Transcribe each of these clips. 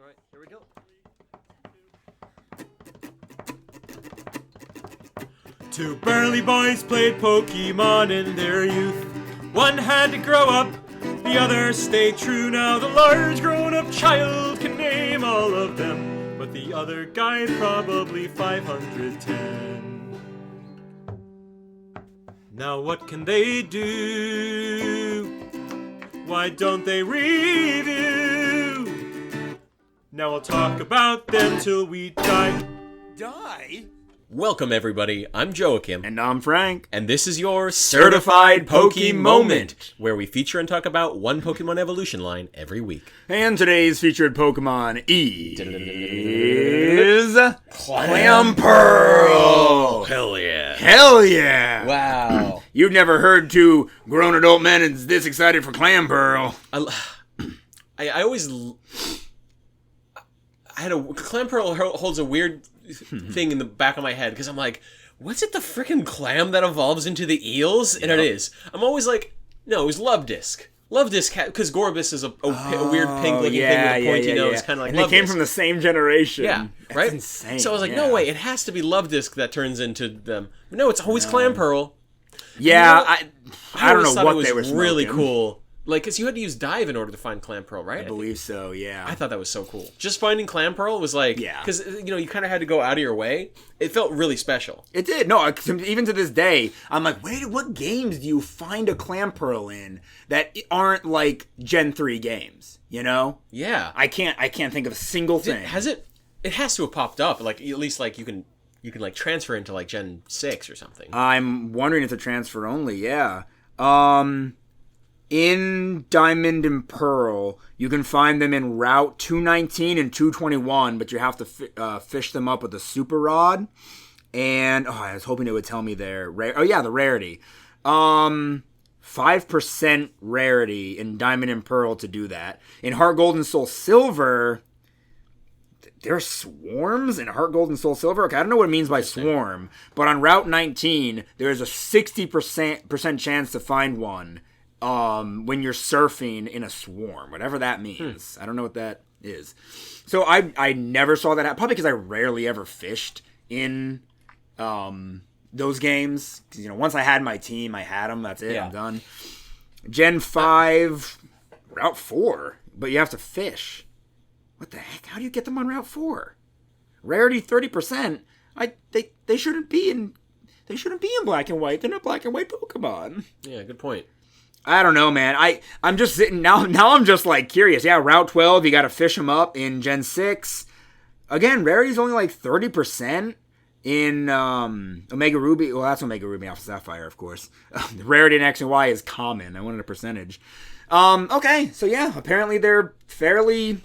Alright, here we go. Two burly boys played Pokemon in their youth. One had to grow up, the other stayed true. Now the large grown-up child can name all of them, but the other guy probably 510. Now what can they do? Why don't they review? Now I'll talk about them till we die. Die? Welcome, everybody. I'm Joachim. And I'm Frank. And this is your Certified Poke Moment, where we feature and talk about one Pokemon evolution line every week. And today's featured Pokemon is... Clamperl! Hell yeah. Hell yeah! Wow. You've never heard two grown adult men this excited for Clamperl. I always... Clamperl holds a weird thing in the back of my head, because I'm like, what's it, the frickin' clam that evolves into the eels? And it is. I'm always like, no, it was Luvdisc. Luvdisc, because Gorebyss is a weird pink-looking thing with a pointy nose, kind of like and Luvdisc. they came from the same generation. Yeah, That's right? insane. So I was like, no way, it has to be Luvdisc that turns into them. But no, it's always Clamperl. Yeah, You know, I don't know thought what it was they were smoking. really cool. Like, because you had to use Dive in order to find Clamperl, right? I believe so, yeah. I thought that was so cool. Just finding Clamperl was like, Yeah. because, you kind of had to go out of your way. It felt really special. It did. No, even to this day, I'm like, wait, what games do you find a Clamperl in that aren't like Gen 3 games, you know? Yeah. I can't think of a single thing. It has to have popped up, like, at least, like, you can like, transfer into, like, Gen 6 or something. I'm wondering if the transfer only, yeah. In Diamond and Pearl, you can find them in Route 219 and 221, but you have to fish them up with a Super Rod. And, I was hoping it would tell me their the rarity. 5% rarity in Diamond and Pearl to do that. In Heart Gold and Soul Silver, there's swarms in Heart Gold and Soul Silver? Okay, I don't know what it means by swarm, but on Route 19, there's a 60% chance to find one. When you're surfing in a swarm, whatever that means. I don't know what that is. So I never saw that happen, probably because I rarely ever fished in those games. 'Cause, once I had my team, I had them. That's it. Yeah. I'm done. Gen 5, Route 4, but you have to fish. What the heck? How do you get them on Route 4? Rarity 30%. They shouldn't be in black and white. They're not black and white Pokemon. Yeah, good point. I don't know, man. I'm just sitting now. Now I'm just like curious. Yeah, Route 12, you got to fish them up in Gen 6. Again, rarity's only like 30% in Omega Ruby. Well, that's Omega Ruby Alpha Sapphire, of course. The rarity in X and Y is common. I wanted a percentage. Okay, so yeah, apparently they're fairly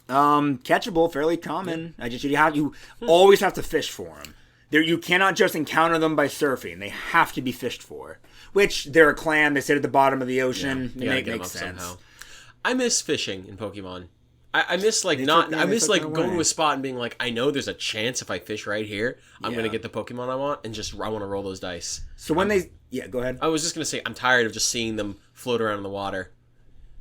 catchable, fairly common. You always have to fish for them. You cannot just encounter them by surfing. They have to be fished for. Which, they're a clan, they sit at the bottom of the ocean. Yeah, It makes sense. Somehow. I miss fishing in Pokemon. I miss going to a spot and being like, I know there's a chance if I fish right here, I'm going to get the Pokemon I want, and I want to roll those dice. So go ahead. I was just going to say, I'm tired of just seeing them float around in the water.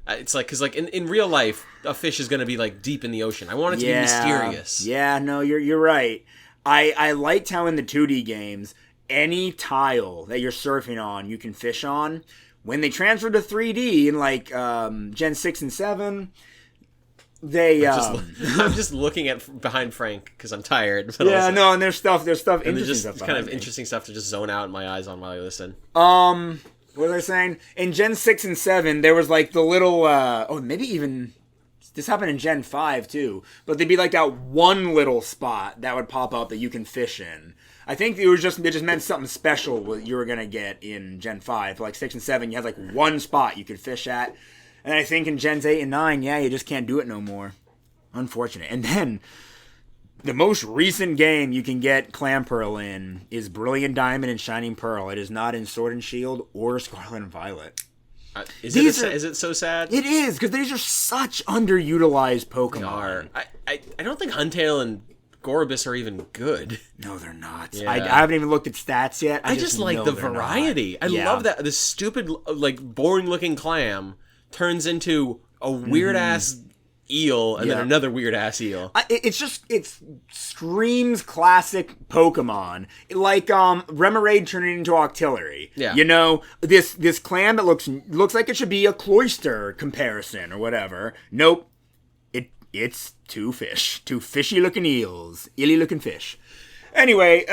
It's like, because like in real life, a fish is going to be like deep in the ocean. I want it to be mysterious. Yeah, no, you're right. I liked how in the 2D games, any tile that you're surfing on, you can fish on. When they transferred to 3D in like Gen 6 and 7, I'm just looking at behind Frank because I'm tired. But and there's interesting just stuff. kind of interesting stuff to just zone out my eyes on while I listen. What was I saying? In Gen 6 and 7, there was like the little maybe even this happened in Gen 5 too, but there'd be like that one little spot that would pop up that you can fish in. I think it just meant something special what you were gonna get in Gen 5. For like 6 and 7, you had like one spot you could fish at. And I think in Gens 8 and 9, you just can't do it no more. Unfortunate. And then the most recent game you can get Clamperl in is Brilliant Diamond and Shining Pearl. It is not in Sword and Shield or Scarlet and Violet. Is it so sad? It is, because these are such underutilized Pokemon. They are. I don't think Huntail and Gorebyss are even good. No, they're not. Yeah. I haven't even looked at stats yet. I just like the variety. I love that this stupid, like, boring-looking clam turns into a weird-ass eel and Yeah. then another weird ass eel. It screams classic Pokemon, like Remoraid turning into Octillery. Yeah. You know, this clam that looks like it should be a Cloyster comparison or whatever. Nope, it's two fishy looking eels, eely looking fish. Anyway,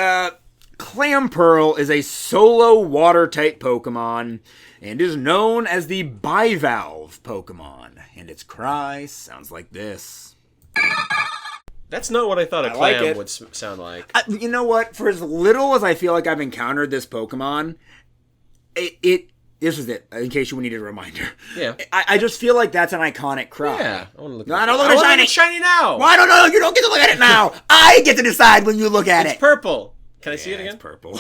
Clamperl is a solo water type Pokemon and is known as the bivalve Pokemon, and its cry sounds like this. That's not what I thought a like clam it. would sound like. You know what? For as little as I feel like I've encountered this Pokemon, this is it. In case you needed a reminder, Yeah. I just feel like that's an iconic cry. Yeah. I want to look No, at I don't look I at wanna shiny. make it shiny now. Well, I don't know. You don't get to look at it now. I get to decide when you look at It's it. purple. Can I see it Yeah, again? it's purple.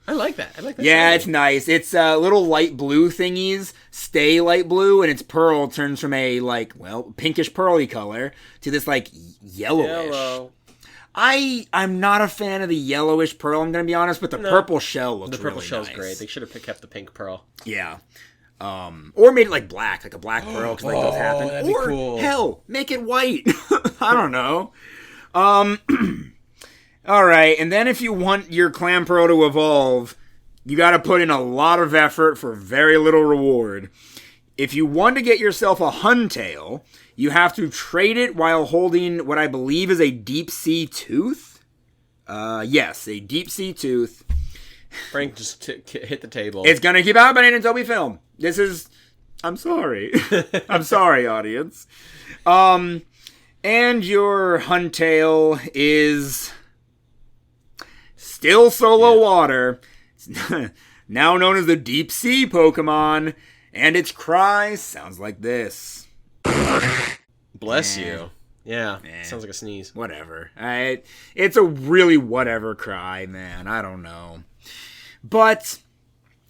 I like that. I like that. Yeah, shiny. it's nice. It's little light blue thingies stay light blue, and its pearl turns from a pinkish pearly color to this yellowish. Yellow. I'm not a fan of the yellowish pearl. I'm gonna be honest, but the purple shell looks The purple really shell's nice. great. They should have kept the pink pearl. Yeah. Or made it black, like a black pearl, because those happen. that'd be Or cool. hell, make it white. I don't know. All right, and then if you want your Clamperl to evolve, you got to put in a lot of effort for very little reward. If you want to get yourself a Huntail, you have to trade it while holding what I believe is a deep sea tooth. Yes, a deep sea tooth. Frank just hit the table. It's gonna keep happening until we film. I'm sorry. I'm sorry, audience. And your Huntail is still solo water. It's now known as the Deep Sea Pokemon, and its cry sounds like this. Bless you. Yeah, sounds like a sneeze. Whatever. It's a really whatever cry, man. I don't know. But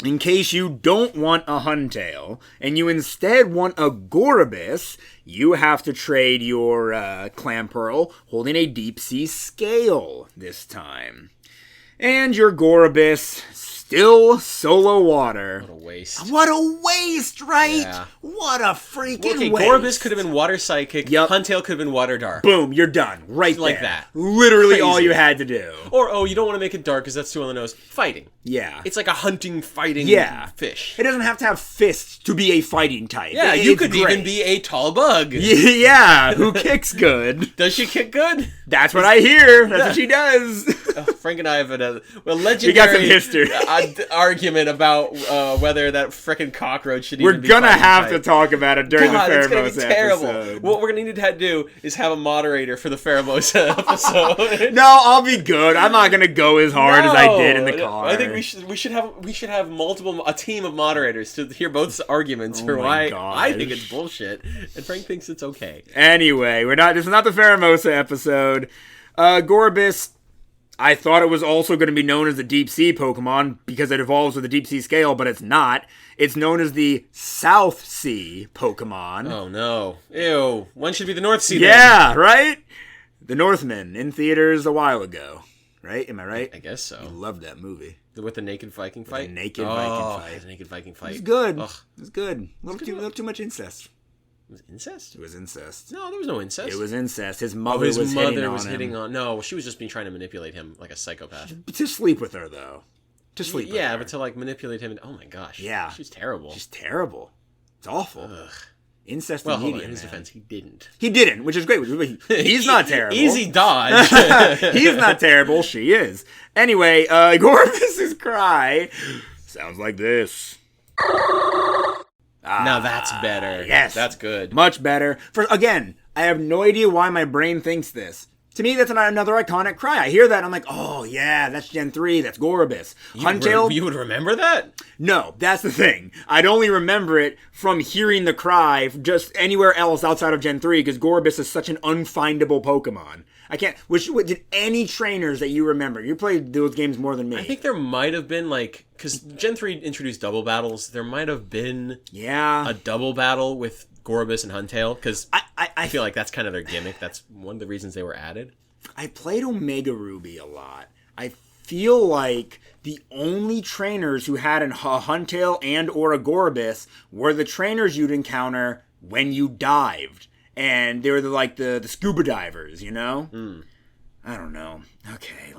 in case you don't want a Huntail, and you instead want a Gorebyss, you have to trade your Clamperl holding a Deep Sea Scale this time. And your Gorebyss, still solo water. What a waste. What a waste, right? Yeah. What a freaking Okay, waste. Gorebyss could have been water psychic. Yep. Huntail could have been water dark. Boom, you're done. Right Like there. that. Literally all Crazy. you had to do. Or, you don't want to make it dark because that's too on the nose. Fighting. Yeah. It's like a hunting, fighting fish. It doesn't have to have fists to be a fighting type. Yeah, It's you could great. even be a tall bug. Yeah, who kicks good? Does she kick good? That's what I hear. That's what she does. Frank and I have a We legendary got some history. argument about whether that frickin' cockroach should We're even be gonna fighting have type. to talk about it during God, the it's gonna be Pheromosa terrible. episode. What we're gonna need to do is have a moderator for the Pheromosa episode. No, I'll be good. I'm not gonna go as hard as I did in the No, car. I think we should have a team of moderators to hear both arguments for my why I think gosh. it's bullshit and Frank thinks it's okay. Anyway, this is not the Pheromosa episode. Gorebyss, I thought it was also going to be known as the Deep Sea Pokemon because it evolves with the Deep Sea Scale, but it's not. It's known as the South Sea Pokemon. Oh no. Ew. One should be the North Sea then. Yeah, right? The Northmen in theaters a while ago. Right? Am I right? I guess so. I loved that movie. With the naked Viking fight? the naked Viking fight. The naked Viking fight. It was good. Ugh. It was good. A little too much incest. Was it incest? It was incest. No, there was no incest. It was incest. His Oh, mother his was mother hitting was on hitting him. on. No, she was just trying to manipulate him like a psychopath. To sleep with her, though. To sleep with Yeah, her. but to manipulate him. Oh my gosh. Yeah. She's terrible. She's terrible. It's awful. Ugh. Incest Well, in hold on. media, In his man. defense, he didn't. He didn't, which is great. He's not terrible. Easy dodge. He's not terrible. She is. Anyway, Gorebyss's cry sounds like this. Now that's better. Yes. That's good. Much better. Again, I have no idea why my brain thinks this. To me, that's another iconic cry. I hear that, and I'm like, oh, yeah, that's Gen 3, that's Gorebyss. Huntail? You would remember that? No, that's the thing. I'd only remember it from hearing the cry just anywhere else outside of Gen 3, because Gorebyss is such an unfindable Pokemon. I can't... Did any trainers that you remember? You played those games more than me. I think there might have been, because Gen 3 introduced double battles, there might have been a double battle with Gorebyss and Huntail, because I feel like that's kind of their gimmick. That's one of the reasons they were added. I played Omega Ruby a lot. I feel like the only trainers who had a Huntail and or a Gorebyss were the trainers you'd encounter when you dived. And they were the scuba divers, you know? I don't know. Okay,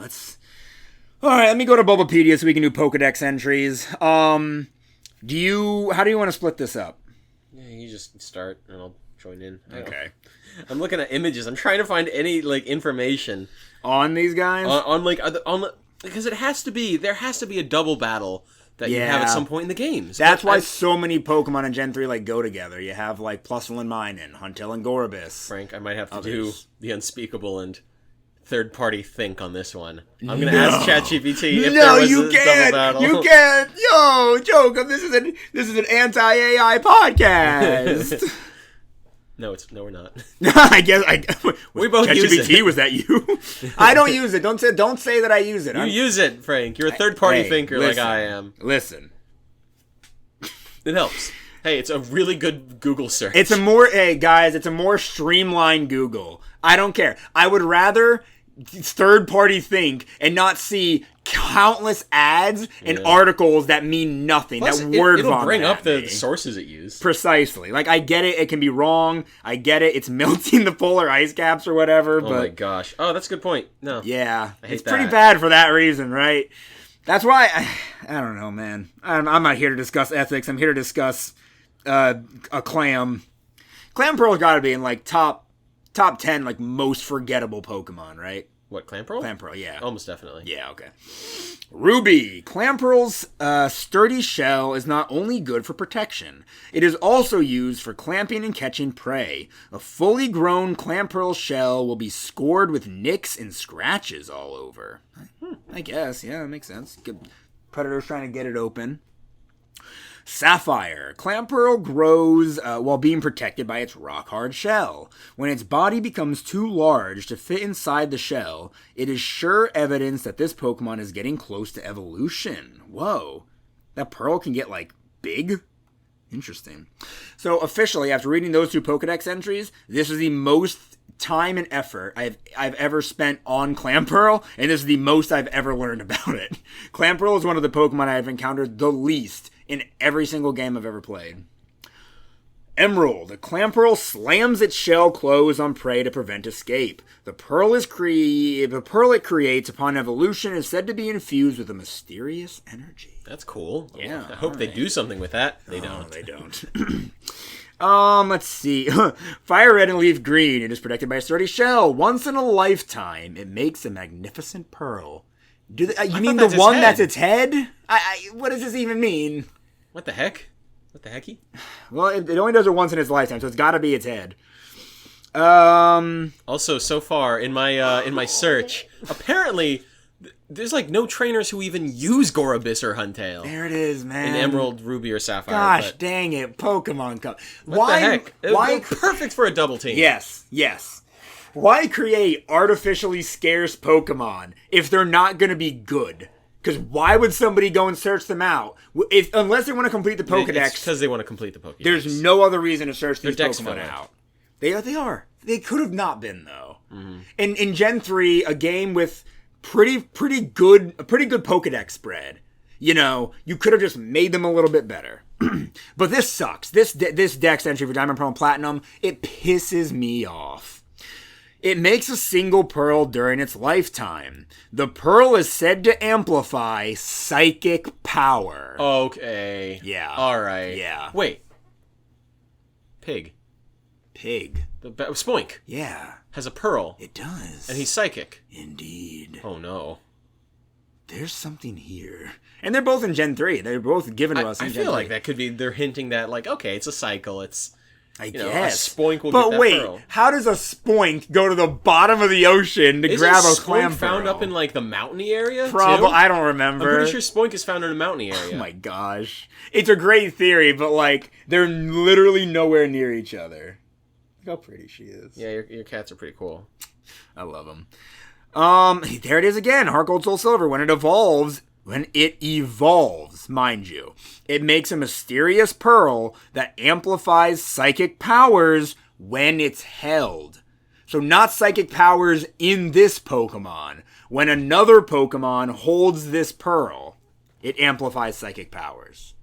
Alright, let me go to Bulbapedia so we can do Pokedex entries. How do you want to split this up? Yeah, you just start and I'll join in. Okay. I'm looking at images. I'm trying to find any information On these guys? because there has to be a double battle that you have at some point in the games. That's why so many Pokemon in Gen 3 go together. You have Plusle and Minun, Huntail and Gorebyss. Frank, I might have to do the unspeakable and third-party think on this one. I'm going to ask ChatGPT if there was a double battle. You can't! Yo, Joke, this is an anti-AI podcast! No, we're not. I guess we both use ChatGPT, it. was that you? I don't use it. Don't say that I use it. You use it, Frank. You're a third-party thinker like I am. Listen. It helps. Hey, it's a really good Google search. It's a more streamlined Google. I don't care. I would rather third-party think and not see countless ads and articles that mean nothing. Plus, it'll bring up the sources it used. Precisely. I get it. It can be wrong. I get it. It's melting the polar ice caps or whatever. Oh my gosh. Oh, that's a good point. No. Yeah. It's pretty bad for that reason, right? That's why I don't know, man. I'm not here to discuss ethics. I'm here to discuss a Clam. Clam Pearl's got to be in top 10 most forgettable Pokemon, right? What, Clamperl? Clamperl, yeah. Almost definitely. Yeah, okay. Ruby. Clamperl's sturdy shell is not only good for protection, it is also used for clamping and catching prey. A fully grown Clamperl shell will be scored with nicks and scratches all over. I guess, yeah, that makes sense. Predator's trying to get it open. Sapphire. Clamperl grows while being protected by its rock-hard shell. When its body becomes too large to fit inside the shell, it is sure evidence that this Pokemon is getting close to evolution. Whoa. That Pearl can get, big? Interesting. So, officially, after reading those two Pokedex entries, this is the most time and effort I've ever spent on Clamperl, and this is the most I've ever learned about it. Clamperl is one of the Pokemon I've encountered the least in every single game I've ever played. Emerald. The Clamperl slams its shell closed on prey to prevent escape. The pearl it creates upon evolution is said to be infused with a mysterious energy. That's cool. Yeah. I hope they do something with that. They don't. They don't. Let's see. Fire Red and Leaf Green. It is protected by a sturdy shell. Once in a lifetime, it makes a magnificent pearl. You mean the one that's its head? What does this even mean? What the heck? What the hecky? Well, it only does it once in its lifetime, so it's got to be its head. Also, so far in my search, apparently there's no trainers who even use Gorebyss or Huntail. There it is, man. In Emerald, Ruby, or Sapphire. Gosh, dang it, Pokemon Cup. What the heck? Why perfect for a double team? Yes. Why create artificially scarce Pokemon if they're not going to be good? Because why would somebody go and search them out? Unless they want to complete the Pokedex. It's because they want to complete the Pokedex. There's no other reason to search these Dex Pokemon filler. out. They are. They could have not been, though. Mm-hmm. In Gen 3, a game with pretty good Pokedex spread. You could have just made them a little bit better. But this sucks. This Dex entry for Diamond, Pearl, and Platinum, it pisses me off. It makes a single pearl during its lifetime. The pearl is said to amplify psychic power. Okay. Yeah. Alright. Yeah. Wait. Pig. Spoink. Yeah. Has a pearl. It does. And he's psychic. Indeed. Oh no. There's something here. And they're both in Gen 3. They're both given to us in Gen 3. I feel like that could be, they're hinting that, okay, it's a cycle, it's... I guess. A Spoink will but get that wait, pearl. How does a Spoink go to the bottom of the ocean to grab a Clam Spoink found pearl? up in, the mountainy area, Probably. too? I don't remember. I'm pretty sure Spoink is found in a mountainy area. Oh my gosh. It's a great theory, but, they're literally nowhere near each other. Look how pretty she is. Yeah, your cats are pretty cool. I love them. There it is again. Heart Gold, Soul Silver. When it evolves, mind you, it makes a mysterious pearl that amplifies psychic powers when it's held. So not psychic powers in this Pokemon. When another Pokemon holds this pearl, it amplifies psychic powers.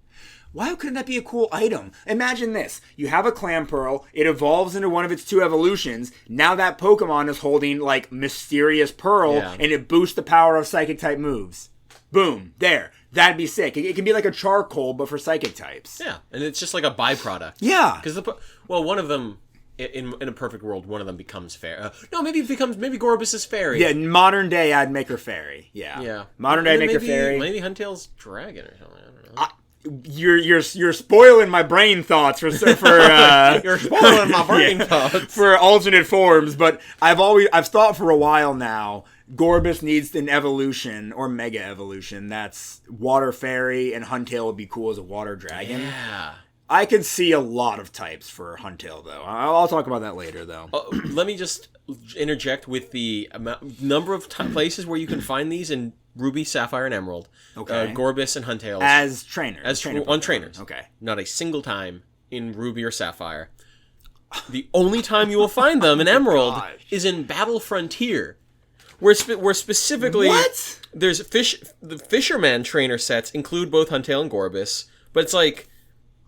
Why couldn't that be a cool item? Imagine this. You have a clam pearl. It evolves into one of its 2 evolutions. Now that Pokemon is holding, like, Mysterious Pearl, and it boosts the power of Psychic-type moves. Boom. There. That'd be sick. It can be like a charcoal, but for Psychic types. Yeah, and it's just like a byproduct. Yeah. Because, one of them... In a perfect world, one of them becomes fair. No, maybe Gorebyss is fairy. Yeah, modern day, I'd make her fairy. Yeah. Modern day, I'd make her fairy. Maybe Huntail's dragon or something. I don't know. You're spoiling my brain thoughts for You're spoiling my brain thoughts for alternate forms. But I've thought for a while now. Gorebyss needs an evolution or mega evolution. That's water fairy, and Huntail would be cool as a water dragon. Yeah. I could see a lot of types for Huntail, though. I'll talk about that later, though. Let me just interject with the number of places where you can find these in Ruby, Sapphire, and Emerald. Okay. Gorebyss and Huntail. As trainers. On trainers. Okay. Not a single time in Ruby or Sapphire. The only time you will find them in Emerald is in Battle Frontier. Where specifically... What? There's the Fisherman trainer sets include both Huntail and Gorebyss, but it's like...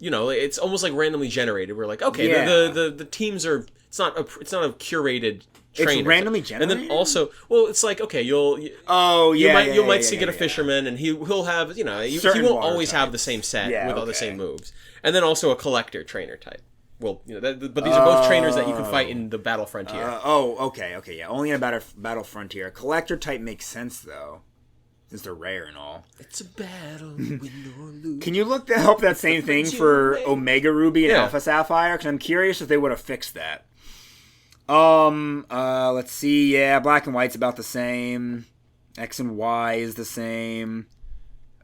it's almost like randomly generated. We're like, okay, the teams are. It's not a curated trainer. It's randomly generated. And then also, well, it's like, okay, you might see a fisherman, and he'll have he won't always have the same set with all the same moves, and then also a collector trainer type. Well, but these are both trainers that you can fight in the Battle Frontier. Okay, yeah, only in a Battle Frontier. A collector type makes sense though. Since they're rare and all. It's a battle, win or lose. Can you look up that same thing for Omega Ruby and Alpha Sapphire? Because I'm curious if they would have fixed that. Let's see. Yeah, black and white's about the same. X and Y is the same.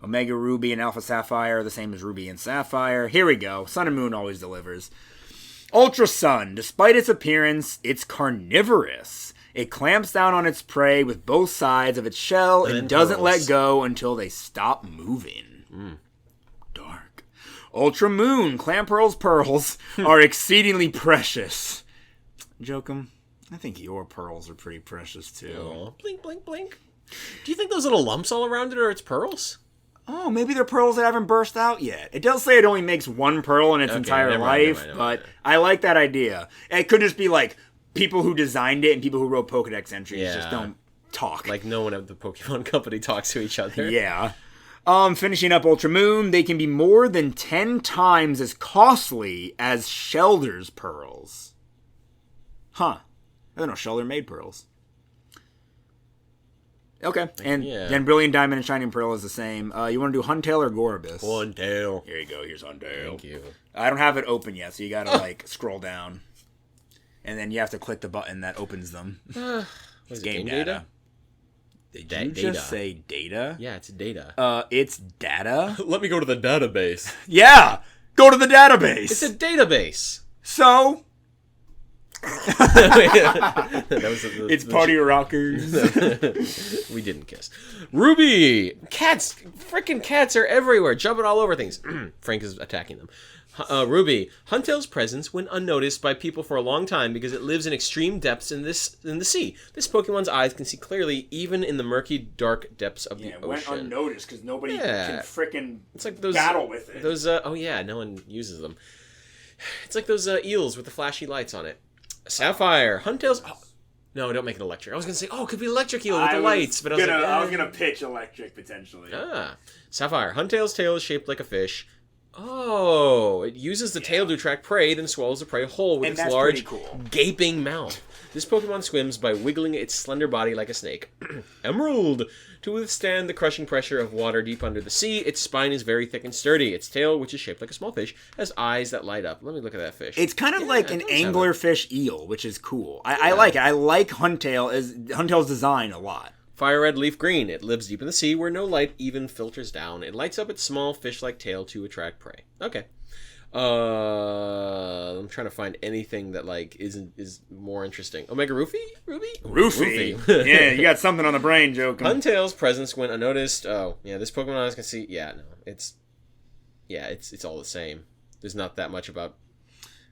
Omega Ruby and Alpha Sapphire are the same as Ruby and Sapphire. Here we go. Sun and Moon always delivers. Ultra Sun. Despite its appearance, it's carnivorous. It clamps down on its prey with both sides of its shell and doesn't let go until they stop moving. Dark. Ultra Moon. Clampearl's pearls are exceedingly precious. Jokum, I think your pearls are pretty precious too. Oh, blink, blink, blink. Do you think those little lumps all around it are its pearls? Oh, maybe they're pearls that haven't burst out yet. It does say it only makes 1 pearl in its entire life, but I like that idea. It could just be like... people who designed it and people who wrote Pokedex entries just don't talk. Like no one at the Pokemon Company talks to each other. Yeah. Finishing up Ultra Moon, they can be more than 10 times as costly as Shelder's pearls. Huh. I don't know, Shelder made pearls. Okay. And then Brilliant Diamond and Shining Pearl is the same. You want to do Huntail or Gorebyss? Huntail. Here you go. Here's Huntail. Thank you. I don't have it open yet, so you gotta scroll down. And then you have to click the button that opens them. It's game data? Did you just say data? Yeah, it's data. It's data? Let me go to the database. Yeah! Go to the database! It's a database. So? It's Party Rockers. We didn't kiss. Ruby! Cats! Freaking cats are everywhere, jumping all over things. Frank is attacking them. Ruby. Huntail's presence went unnoticed by people for a long time because it lives in extreme depths in the sea. This Pokemon's eyes can see clearly even in the murky, dark depths of the ocean. It went unnoticed because nobody can frickin' those, battle with it. Those, no one uses them. It's like those eels with the flashy lights on it. Sapphire. Huntail's... Oh, no, don't make it electric. I was going to say, it could be electric eel with the lights. But I was going to pitch electric, potentially. Sapphire. Huntail's tail is shaped like a fish. Oh, it uses the tail to attract prey, then swallows the prey whole with its large, gaping mouth. This Pokemon swims by wiggling its slender body like a snake. Emerald! To withstand the crushing pressure of water deep under the sea, its spine is very thick and sturdy. Its tail, which is shaped like a small fish, has eyes that light up. Let me look at that fish. It's kind of like an anglerfish eel, which is cool. I like it. I like Huntail's design a lot. Fire red, leaf green. It lives deep in the sea where no light even filters down. It lights up its small fish-like tail to attract prey. Okay. I'm trying to find anything that is more interesting. Omega Ruby? Ruby. Yeah, you got something on the brain, Joker. Huntail's presence went unnoticed. Oh, yeah, this Pokemon eyes can see. Yeah, no, it's all the same. There's not that much about.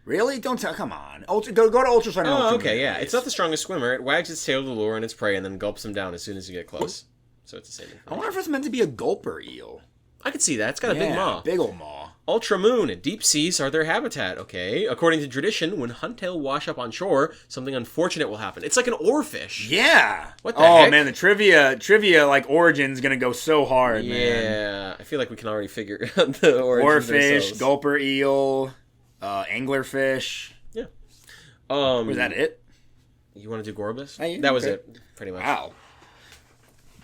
Really? Don't tell. Come on. Go to Ultra Sun. Oh, okay, yeah. It's not the strongest swimmer. It wags its tail to lure in its prey and then gulps them down as soon as you get close. So it's the same. I wonder if it's meant to be a gulper eel. I could see that. It's got a big maw. Big ol' maw. Ultra Moon. Deep seas are their habitat, okay? According to tradition, when Huntail wash up on shore, something unfortunate will happen. It's like an oarfish. Yeah. What the heck? Oh, man, the trivia, like, origin's gonna go so hard, man. Yeah. I feel like we can already figure out the origins Oarfish, ourselves. gulper eel, anglerfish. Yeah. Was that it? You want to do Gorebyss? Hey, That was okay. it, pretty much. Wow.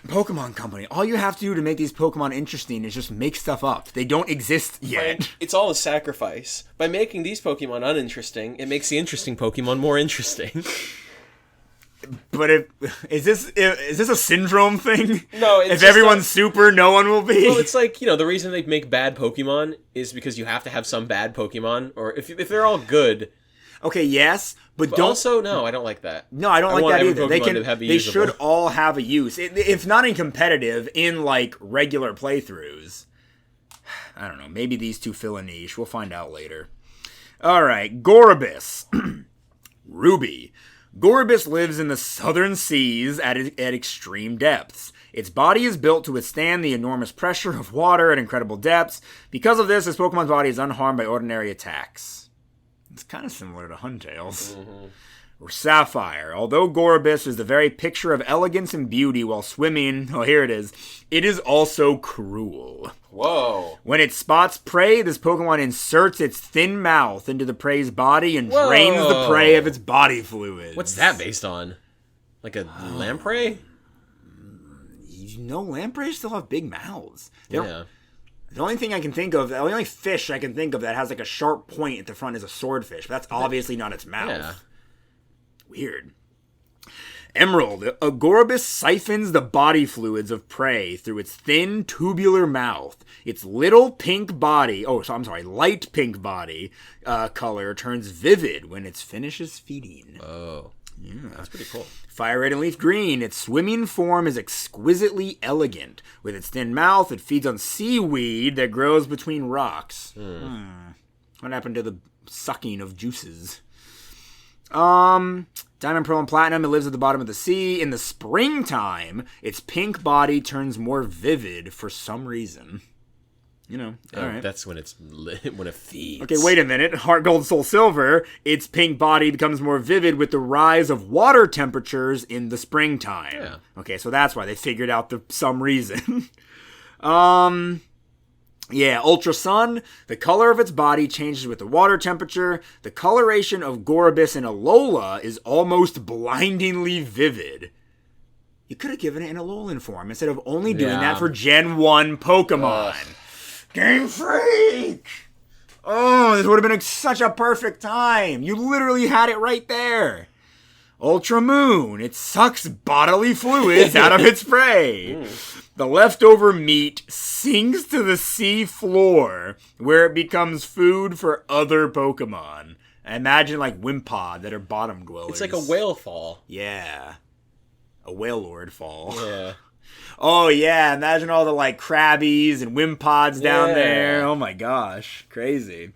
Pokemon Company. All you have to do to make these Pokemon interesting is just make stuff up. They don't exist yet. It's all a sacrifice. By making these Pokemon uninteresting, it makes the interesting Pokemon more interesting. But is this a syndrome thing? No, it's if just everyone's super, no one will be. Well, it's like, the reason they make bad Pokemon is because you have to have some bad Pokemon, or if they're all good. Okay, yes, but But don't. also, no, I don't like that. No, I don't like want that every either. They Pokemon to be They usable. should all have a use. If not in competitive, in like regular playthroughs. I don't know. Maybe these two fill a niche. We'll find out later. All right, Gorebyss. Ruby. Gorebyss lives in the southern seas at extreme depths. Its body is built to withstand the enormous pressure of water at incredible depths. Because of this Pokemon's body is unharmed by ordinary attacks. It's kind of similar to Huntail's. Or Sapphire. Although Gorebyss is the very picture of elegance and beauty while swimming, here it is also cruel. Whoa. When it spots prey, this Pokemon inserts its thin mouth into the prey's body and drains the prey of its body fluids. What's that based on? Like a lamprey? Lampreys still have big mouths. Yeah. The only thing I can think of, the only fish I can think of that has like a sharp point at the front is a swordfish, but that's obviously not its mouth. Yeah. Weird. Emerald. A Gorebyss siphons the body fluids of prey through its thin, tubular mouth. Its light pink body color turns vivid when it finishes feeding. Oh. Yeah. That's pretty cool. Fire red and leaf green. Its swimming form is exquisitely elegant. With its thin mouth, it feeds on seaweed that grows between rocks. What happened to the sucking of juices? Diamond, Pearl, and Platinum. It lives at the bottom of the sea. In the springtime, its pink body turns more vivid for some reason. All right. That's when when it feeds. Okay, wait a minute. Heart Gold, Soul Silver. Its pink body becomes more vivid with the rise of water temperatures in the springtime. Yeah. Okay, so that's why they figured out some reason. Yeah, Ultra Sun. The color of its body changes with the water temperature. The coloration of Gorebyss and Alola is almost blindingly vivid. You could have given it in Alolan form instead of only doing that for Gen 1 Pokemon. Game Freak! Oh, this would have been such a perfect time. You literally had it right there. Ultra Moon. It sucks bodily fluids out of its prey. The leftover meat sinks to the sea floor, where it becomes food for other Pokemon. I imagine like Wimpod that are bottom dwellers. It's like a whale fall. Yeah. A whale lord fall. Yeah. Oh, yeah. Imagine all the, like, Krabbies and Wimpods down Yeah. there. Oh, my gosh. Crazy.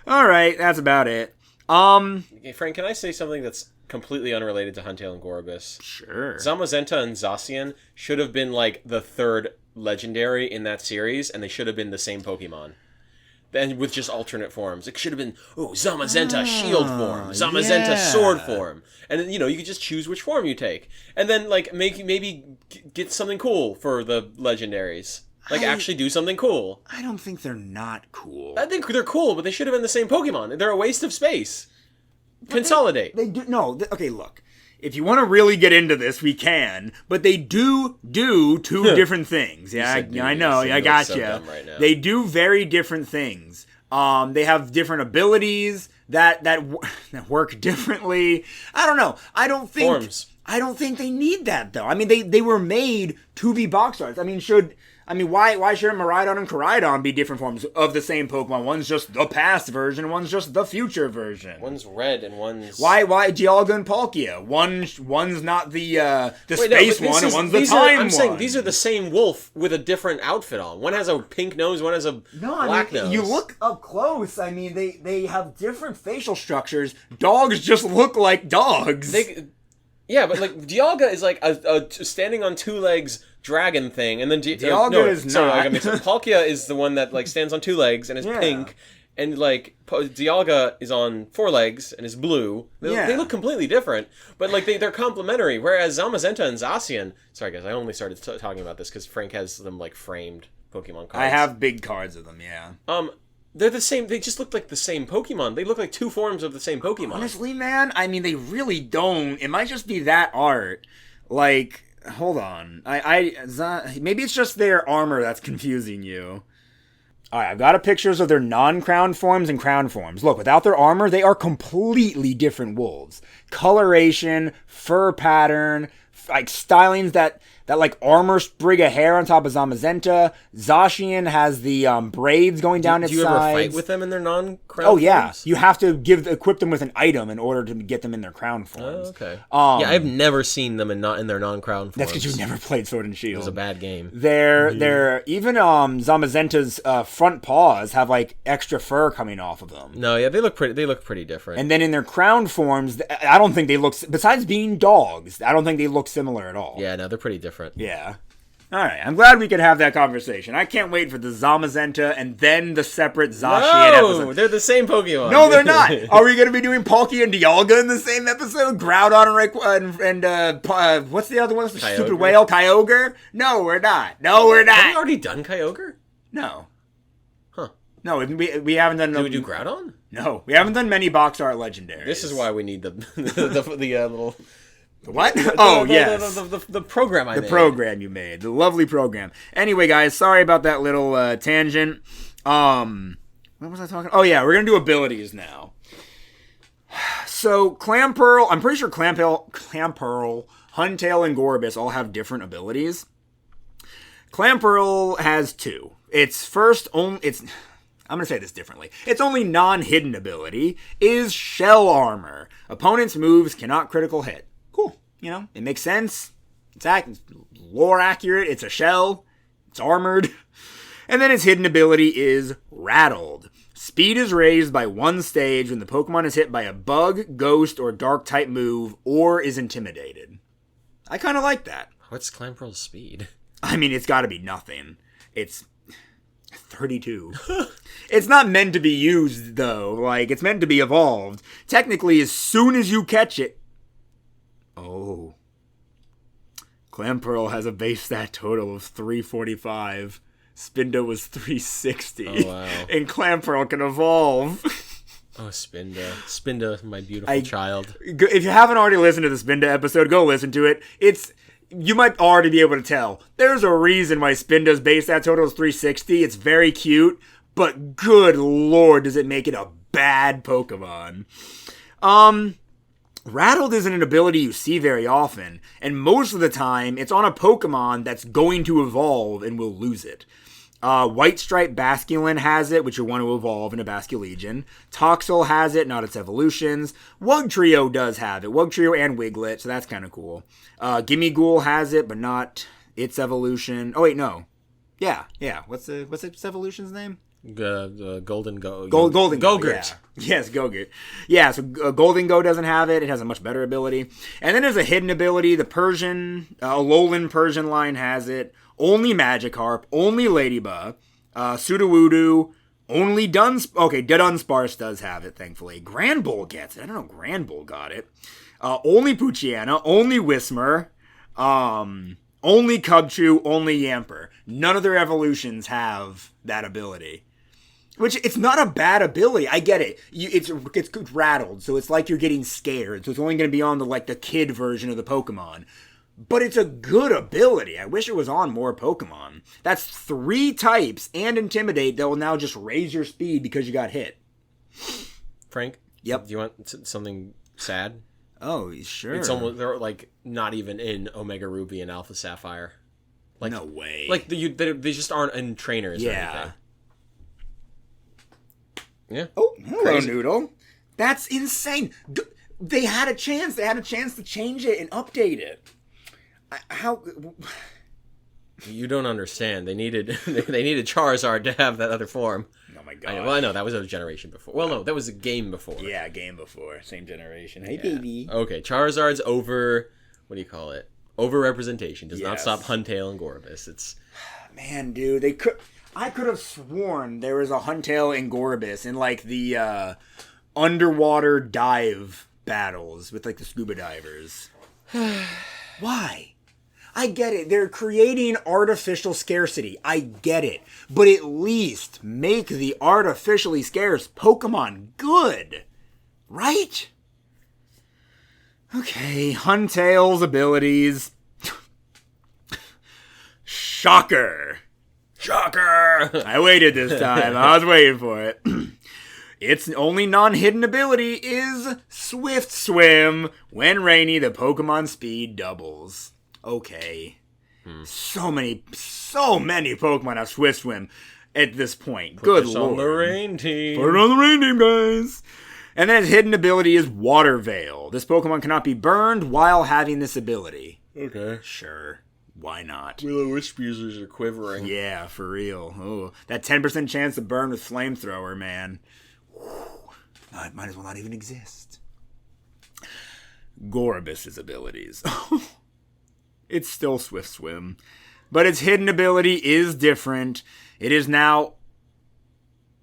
All right. That's about it. Hey, Frank, can I say something that's completely unrelated to Huntail and Gorebyss? Sure. Zamazenta and Zacian should have been, like, the third legendary in that series, and they should have been the same Pokemon. And with just alternate forms. It should have been, Zamazenta shield form, Zamazenta sword form. And then, you could just choose which form you take. And then, like, maybe get something cool for the legendaries. Like, actually do something cool. I don't think they're not cool. I think they're cool, but they should have been the same Pokemon. They're a waste of space. Consolidate. They do. No. Okay, look. If you want to really get into this, we can. But they do two different things. Yeah, I know. I got you. Right now. They do very different things. They have different abilities that work differently. I don't know. I don't think they need that though. I mean, they were made to be box arts. I mean, why shouldn't Miraidon and Koraidon be different forms of the same Pokemon? One's just the past version, one's just the future version. One's red and one's... Why Dialga and Palkia? One's not the space one, and one's the time one. I'm saying these are the same wolf with a different outfit on. One has a pink nose, one has a black nose. You look up close, I mean, they have different facial structures. Dogs just look like dogs. Yeah, but like Dialga is like a standing on two legs dragon thing, and then Dialga is sorry, not. like, I mean, so Palkia is the one that like stands on two legs and is pink, and like Dialga is on four legs and is blue. They look completely different, but like they're complementary. Whereas Zamazenta and Zacian, sorry guys, I only started talking about this because Frank has them like framed Pokemon cards. I have big cards of them. Yeah. They're the same. They just look like the same Pokemon. They look like two forms of the same Pokemon. Honestly, man, I mean, they really don't. It might just be that art. Like, hold on. Maybe it's just their armor that's confusing you. Alright, I've got pictures of their non-crowned forms and crowned forms. Look, without their armor, they are completely different wolves. Coloration, fur pattern, like stylings that like armor sprig of hair on top of Zamazenta. Zacian has the braids going down its sides. Do you ever fight with them in their non-crowned Oh yeah, forms? you have to equip them with an item in order to get them in their crown forms. Oh, okay. Yeah, I've never seen them in their non-crowned forms. That's because you've never played Sword and Shield. It was a bad game. They're even Zamazenta's front paws have like extra fur coming off of them. No, yeah, they look pretty different. And then in their crown forms, I don't think they look. Besides being dogs, I don't think they look similar at all. Yeah, no, they're pretty different. Yeah. All right, I'm glad we could have that conversation. I can't wait for the Zamazenta and then the separate Zacian episode. They're the same Pokemon. No, they're not. Are we going to be doing Palkia and Dialga in the same episode? Groudon and what's the other one? The stupid whale, Kyogre? No, we're not. No, we're not. Have we already done Kyogre? No. Huh. No, we haven't done. Did we do Groudon? No, we haven't done many box art legendaries. This is why we need the little. What? Yes. The program I made. The program you made. The lovely program. Anyway, guys, sorry about that little tangent. What was I talking? Oh, yeah, we're going to do abilities now. So, Clamperl, I'm pretty sure Clamperl, Huntail, and Gorebyss all have different abilities. Clamperl has two. I'm going to say this differently. Its only non-hidden ability is Shell Armor. Opponents' moves cannot critical hit. Cool. You know, it makes sense. It's lore accurate. It's a shell. It's armored. And then its hidden ability is Rattled. Speed is raised by one stage when the Pokemon is hit by a bug, ghost, or dark type move, or is intimidated. I kind of like that. What's Clamperl's speed? I mean, it's got to be nothing. It's 32. It's not meant to be used, though. Like, it's meant to be evolved. Technically, as soon as you catch it... Oh. Clamperl has a base stat total of 345. Spinda was 360. Oh, wow. And Clamperl can evolve. Oh, Spinda. Spinda, my beautiful child. If you haven't already listened to the Spinda episode, go listen to it. You might already be able to tell. There's a reason why Spinda's base stat total is 360. It's very cute, but good lord, does it make it a bad Pokemon. Rattled isn't an ability you see very often, and most of the time, it's on a Pokemon that's going to evolve and will lose it. White Stripe Basculin has it, which you want to evolve in a Basculegion. Toxel has it, not its evolutions. Wugtrio does have it. Wugtrio and Wiglet, so that's kind of cool. Gimmighoul has it, but not its evolution. Oh, wait, no. Yeah. What's its evolution's name? Golden Go. Golden Go. Gogurt. Yeah. Yes, Gogurt. Yeah, so Golden Go doesn't have it. It has a much better ability. And then there's a hidden ability. The Alolan Persian line has it. Only Magikarp. Only Ladybug. Sudowoodo. Only Dunsparce does have it, thankfully. Granbull gets it. I don't know Granbull got it. Only Poochyena. Only Whismur. Only Cubchoo. Only Yamper. None of their evolutions have that ability. Which, it's not a bad ability. I get it. It's rattled, so it's like you're getting scared. So it's only going to be on the kid version of the Pokemon. But it's a good ability. I wish it was on more Pokemon. That's 3 types and Intimidate that will now just raise your speed because you got hit. Frank? Yep. Do you want something sad? Oh, sure. It's almost, they're not even in Omega Ruby and Alpha Sapphire. No way. They just aren't in trainers or anything. Yeah. Oh, hello, crazy. Noodle. That's insane. They had a chance. They had a chance to change it and update it. How? You don't understand. They needed Charizard to have that other form. Oh my god. I know that was a generation before. Well, no, that was a game before. Yeah, game before. Same generation. Hey, baby. Okay, Charizard's over what do you call it? Overrepresentation does not Yes. stop Huntail and Gorebyss. It's Man, dude, I could have sworn there was a Huntail and Gorebyss in like the underwater dive battles with like the scuba divers. Why? I get it. They're creating artificial scarcity. I get it. But at least make the artificially scarce Pokemon good. Right? Okay, Huntail's abilities. Shocker. Shocker. I waited this time. I was waiting for it. Its only non-hidden ability is Swift Swim. When rainy, the Pokemon speed doubles. Okay. So many Pokemon have Swift Swim at this point. Good Put us lord. on the rain team. Put it on the rain team, guys. And then its hidden ability is Water Veil. This Pokemon cannot be burned while having this ability. Okay. Sure. Why not? Will-O-Wisp users are quivering. Yeah, for real. Oh, that 10% chance to burn with Flamethrower, man. Whew. It might as well not even exist. Gorebyss's abilities. It's still Swift Swim. But its hidden ability is different. It is now...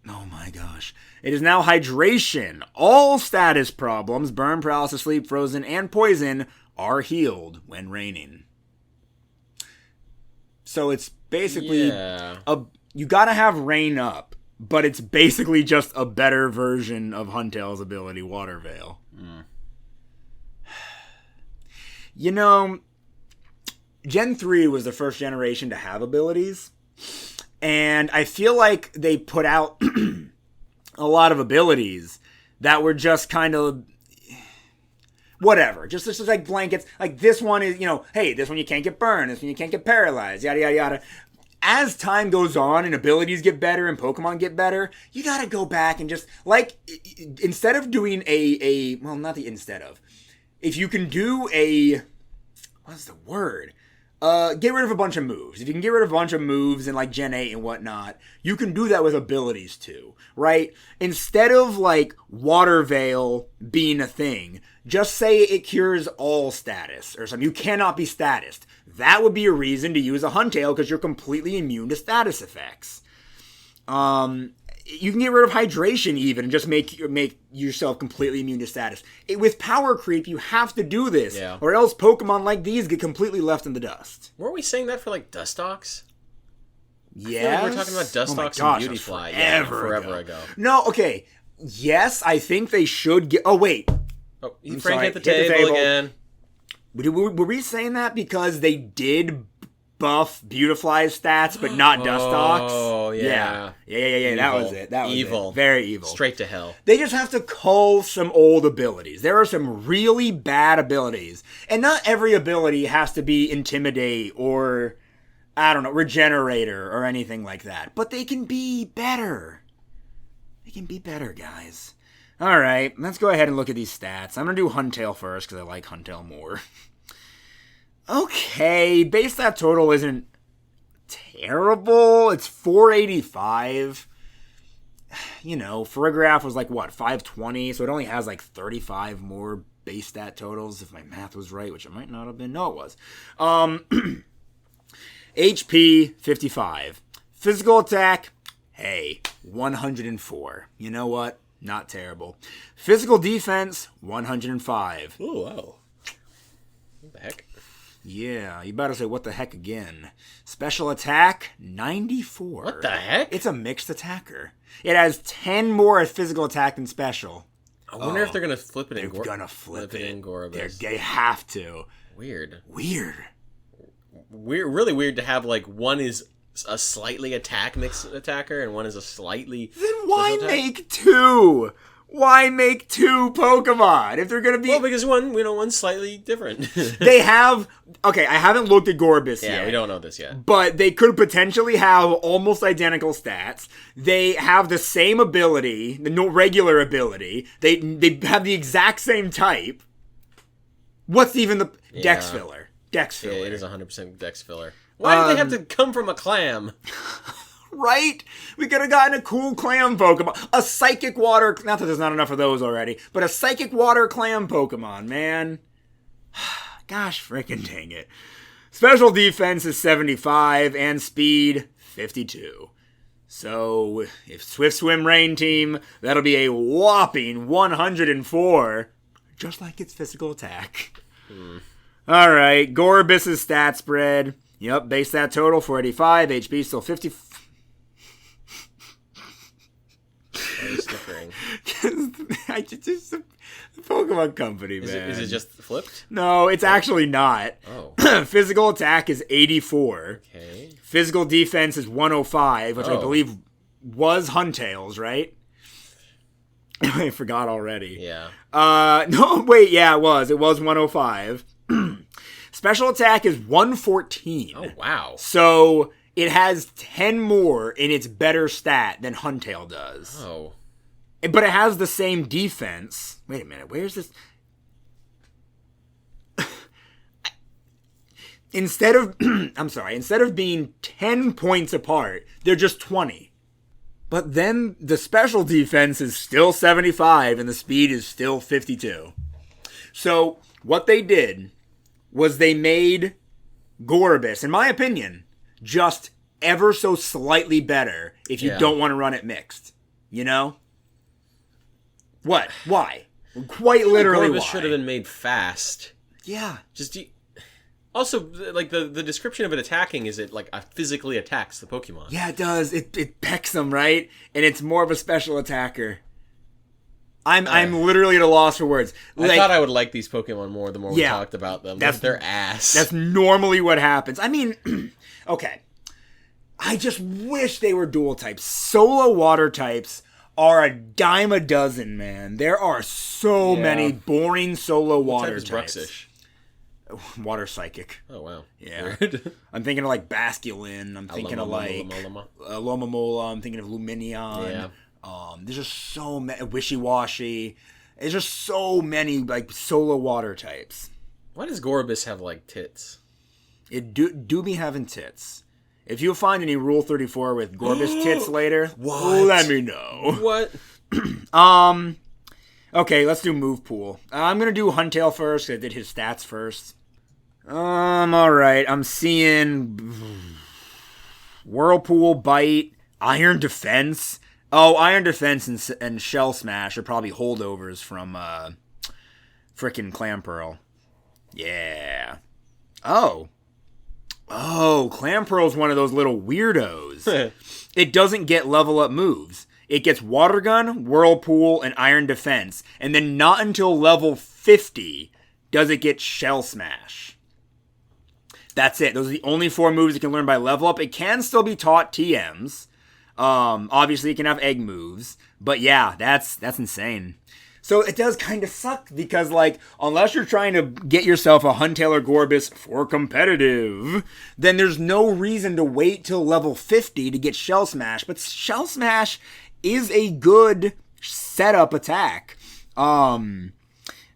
Oh my gosh. It is now Hydration. All status problems, burn, paralysis, sleep, frozen, and poison, are healed when raining. So it's basically... Yeah. You gotta have rain up, but it's basically just a better version of Huntail's ability, Water Veil. You know, Gen 3 was the first generation to have abilities, and I feel like they put out a lot of abilities that were just kind of whatever, just like blankets. Like this one is, hey, this one you can't get burned, this one you can't get paralyzed, yada yada yada. As time goes on and abilities get better and Pokemon get better, you gotta go back and just, like, instead of doing if you can do what's the word? Get rid of a bunch of moves. If you can get rid of a bunch of moves in like Gen 8 and whatnot, you can do that with abilities too, right? Instead of like Water Veil being a thing, just say it cures all status or something. You cannot be statused. That would be a reason to use a Huntail because you're completely immune to status effects. You can get rid of hydration even and just make yourself completely immune to status. With power creep, you have to do this, or else Pokemon like these get completely left in the dust. Weren't we saying that for like Dustox? Yeah, we're talking about Dustox and Beautyfly. Forever ago. No, okay. Yes, I think they should get... Oh, wait. Oh, Frank hit the table again. Were we saying that because they did buff Beautifly's stats, but not Dustox? Oh, yeah. Yeah. That was it. That was evil. It. Very evil. Straight to hell. They just have to cull some old abilities. There are some really bad abilities. And not every ability has to be Intimidate or, I don't know, Regenerator or anything like that. But they can be better. They can be better, guys. Alright, let's go ahead and look at these stats. I'm going to do Huntail first because I like Huntail more. Okay, base stat total isn't terrible. It's 485. Farigiraf was like, 520? So it only has like 35 more base stat totals, if my math was right, which it might not have been. No, it was. HP, 55. Physical attack, 104. You know what? Not terrible. Physical defense, 105. Oh, wow. What the heck? Yeah, you better say what the heck again. Special attack, 94. What the heck? It's a mixed attacker. It has 10 more physical attack than special. I wonder if they're going to flip it in Gorebyss. They're going to flip it in Gorebyss. They have to. Weird. Really weird to have, like, one is a slightly mixed attacker and one is a slightly... Then why make two? Why make two Pokemon if they're gonna be? Well, because one's slightly different. They have. Okay, I haven't looked at Gorebyss yet. Yeah, we don't know this yet. But they could potentially have almost identical stats. They have the same ability, the regular ability. They have the exact same type. What's even the Dex filler? Dex filler. Yeah, it is 100% Dex filler. Why do they have to come from a clam? Right? We could have gotten a cool clam Pokemon. A psychic water... Not that there's not enough of those already. But a psychic water clam Pokemon, man. Gosh freaking dang it. Special defense is 75 and speed 52. So if Swift Swim Rain Team, that'll be a whopping 104, just like its physical attack. Alright, Gorebyss' stat spread. Yep, base stat total 485, HP still 50. Snickering. The Pokemon Company, man. Is it just flipped? No, it's actually not. Oh. Physical attack is 84. Okay. Physical defense is 105, which I Oh. believe was Huntail's, right? I forgot already. Yeah. No, wait, yeah, it was. It was 105. Special attack is 114. Oh, wow. So it has 10 more in its better stat than Huntail does. Oh. But it has the same defense. Wait a minute, where's this? Instead of being 10 points apart, they're just 20. But then the special defense is still 75 and the speed is still 52. So what they did was they made Gorebyss, in my opinion, just ever so slightly better if you don't want to run it mixed. You know? What? Why? Quite literally Gorebyss why? should have been made fast. Yeah. Also, like, the description of it attacking is it, like, physically attacks the Pokemon. Yeah, it does. It pecks them, right? And it's more of a special attacker. I'm literally at a loss for words. I thought I would like these Pokemon more the more we talked about them. That's their ass. That's normally what happens. I mean, okay. I just wish they were dual types. Solo water types are a dime a dozen, man. There are so many boring solo water type is types. Bruxish? Water psychic. Oh, wow. Yeah. Weird. I'm thinking of like Basculin. I'm thinking of like Lomomola. I'm thinking of Luminion. Yeah. There's just so many. Wishy-washy. There's just so many like solo water types. Why does Gorebyss have, like, tits? It do be having tits. If you find any Rule 34 with Gorebyss tits later, let me know. What? Okay, let's do move pool. I'm gonna do Huntail first. I did his stats first. Alright. I'm seeing Whirlpool, Bite, Iron Defense. Oh, Iron Defense and Shell Smash are probably holdovers from frickin' Clamperl. Yeah. Oh, Clamperl's one of those little weirdos. It doesn't get level up moves. It gets Water Gun, Whirlpool, and Iron Defense. And then not until level 50 does it get Shell Smash. That's it. Those are the only 4 moves it can learn by level up. It can still be taught TMs. Obviously it can have egg moves. But yeah, that's insane. So it does kind of suck because, like, unless you're trying to get yourself a Huntail or Gorebyss for competitive, then there's no reason to wait till level 50 to get Shell Smash. But Shell Smash is a good setup attack.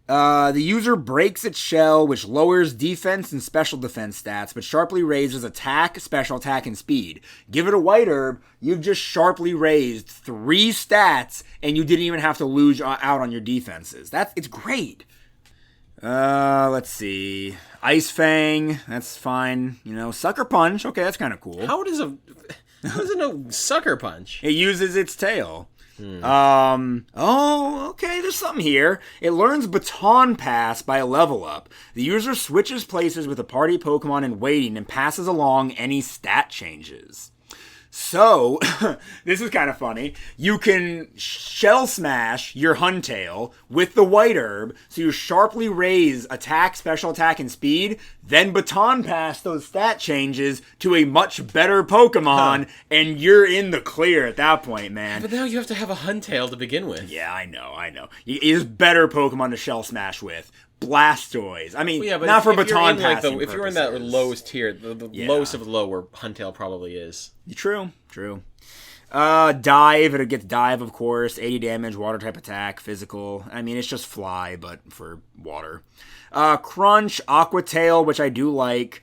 The user breaks its shell, which lowers defense and special defense stats, but sharply raises attack, special attack, and speed. Give it a White Herb, you've just sharply raised 3 stats, and you didn't even have to lose out on your defenses. It's great. Let's see. Ice Fang, that's fine. You know, Sucker Punch, okay, that's kind of cool. How does it know Sucker Punch? It uses its tail. Okay, there's something here. It learns Baton Pass by a level up. The user switches places with a party Pokemon in waiting and passes along any stat changes. So, this is kind of funny. You can Shell Smash your Huntail with the White Herb, so you sharply raise attack, special attack, and speed, then Baton Pass those stat changes to a much better Pokemon, and you're in the clear at that point, man. But now you have to have a Huntail to begin with. Yeah, I know. It is better Pokemon to Shell Smash with. Blastoise. I mean, but not for if you're baton in, like, passing if you're in that purposes. lowest tier, the lowest of the low where Huntail probably is. True. Dive, it gets Dive, of course. 80 damage, water type attack, physical. I mean, it's just Fly, but for water. Crunch, Aqua Tail, which I do like.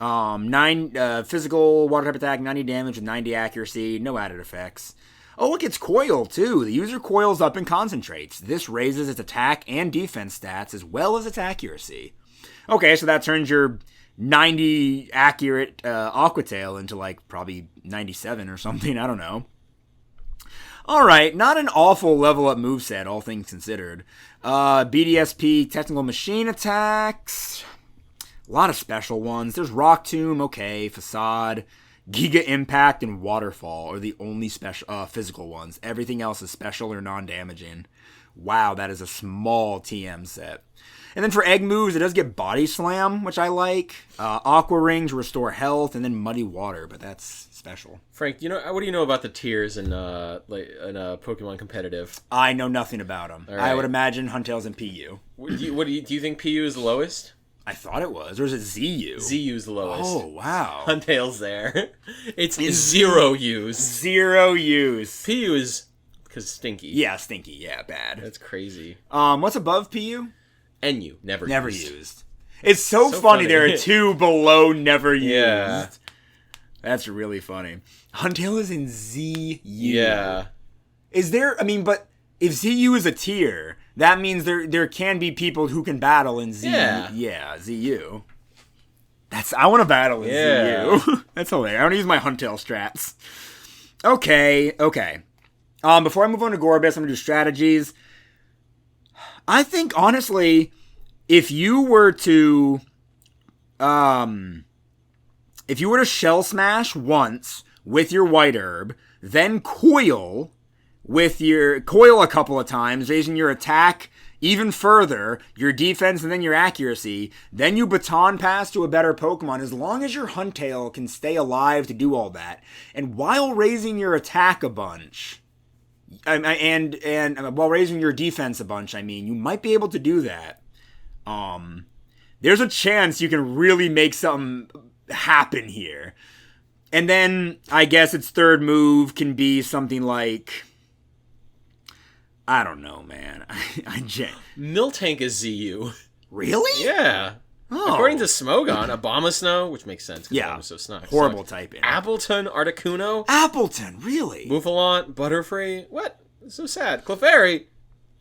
9 physical, water type attack, 90 damage with 90 accuracy, no added effects. Oh, look, it's Coil, too. The user coils up and concentrates. This raises its attack and defense stats as well as its accuracy. Okay, so that turns your 90 accurate Aqua Tail into like probably 97 or something. I don't know. All right, not an awful level up moveset, all things considered. BDSP technical machine attacks. A lot of special ones. There's Rock Tomb, okay, Facade, Giga Impact, and Waterfall are the only special physical ones. Everything else is special or non-damaging. Wow, that is a small TM set. And then for egg moves, it does get Body Slam, which I like. Aqua Ring to restore health, and then Muddy Water, but that's special. Frank, what do you know about the tiers in Pokemon Competitive? I know nothing about them. Right. I would imagine Huntail's and PU. Do you think PU is the lowest? I thought it was. Or is it ZU? ZU's the lowest. Oh, wow. Huntail's there. It's 0 U's. 0 U's. PU is because stinky. Yeah, stinky. Yeah, bad. That's crazy. What's above PU? NU, never used. It's so funny there are 2 below never used. Yeah. That's really funny. Huntail is in ZU. Yeah. Is there, but if ZU is a tier, that means there can be people who can battle in ZU. Yeah, ZU. I want to battle in ZU. That's hilarious. I want to use my Huntail strats. Okay. Before I move on to Gorebyss, I'm going to do strategies. I think, honestly, if you were to Shell Smash once with your White Herb, then Coil a couple of times, raising your attack even further, your defense, and then your accuracy, then you Baton Pass to a better Pokemon, as long as your Huntail can stay alive to do all that, and while raising your attack a bunch, and while raising your defense a bunch, you might be able to do that. There's a chance you can really make something happen here. And then, I guess its third move can be something like, I don't know, man. Miltank is ZU. Really? Yeah. Oh. According to Smogon, Abomasnow, which makes sense because I'm so snug. Horrible typing. Appleton, Articuno. Appleton, really? Muffalon, Butterfree. What? It's so sad. Clefairy.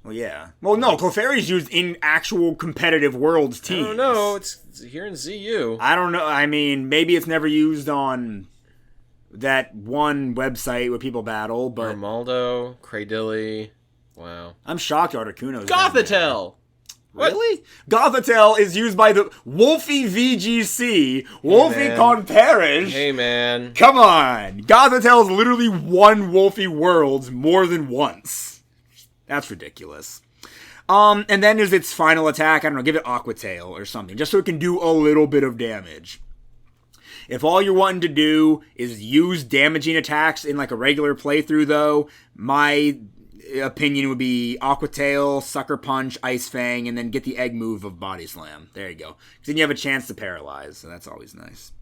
Well, yeah. Well, no, Clefairy's used in actual competitive Worlds teams. I don't know. It's here in ZU. I don't know. Maybe it's never used on that one website where people battle, but... Armaldo, Cradilly. Wow. I'm shocked Articuno's Gothitelle! Really? Gothitelle is used by the Wolfie VGC. Wolfie Conperish. Hey, man. Come on. Gothitelle's literally won Wolfie Worlds more than once. That's ridiculous. And then there's its final attack. I don't know, give it Aqua Tail or something, just so it can do a little bit of damage. If all you're wanting to do is use damaging attacks in like a regular playthrough, though, my opinion would be Aqua Tail, Sucker Punch, Ice Fang, and then get the egg move of Body Slam. There you go. Because then you have a chance to paralyze, so that's always nice.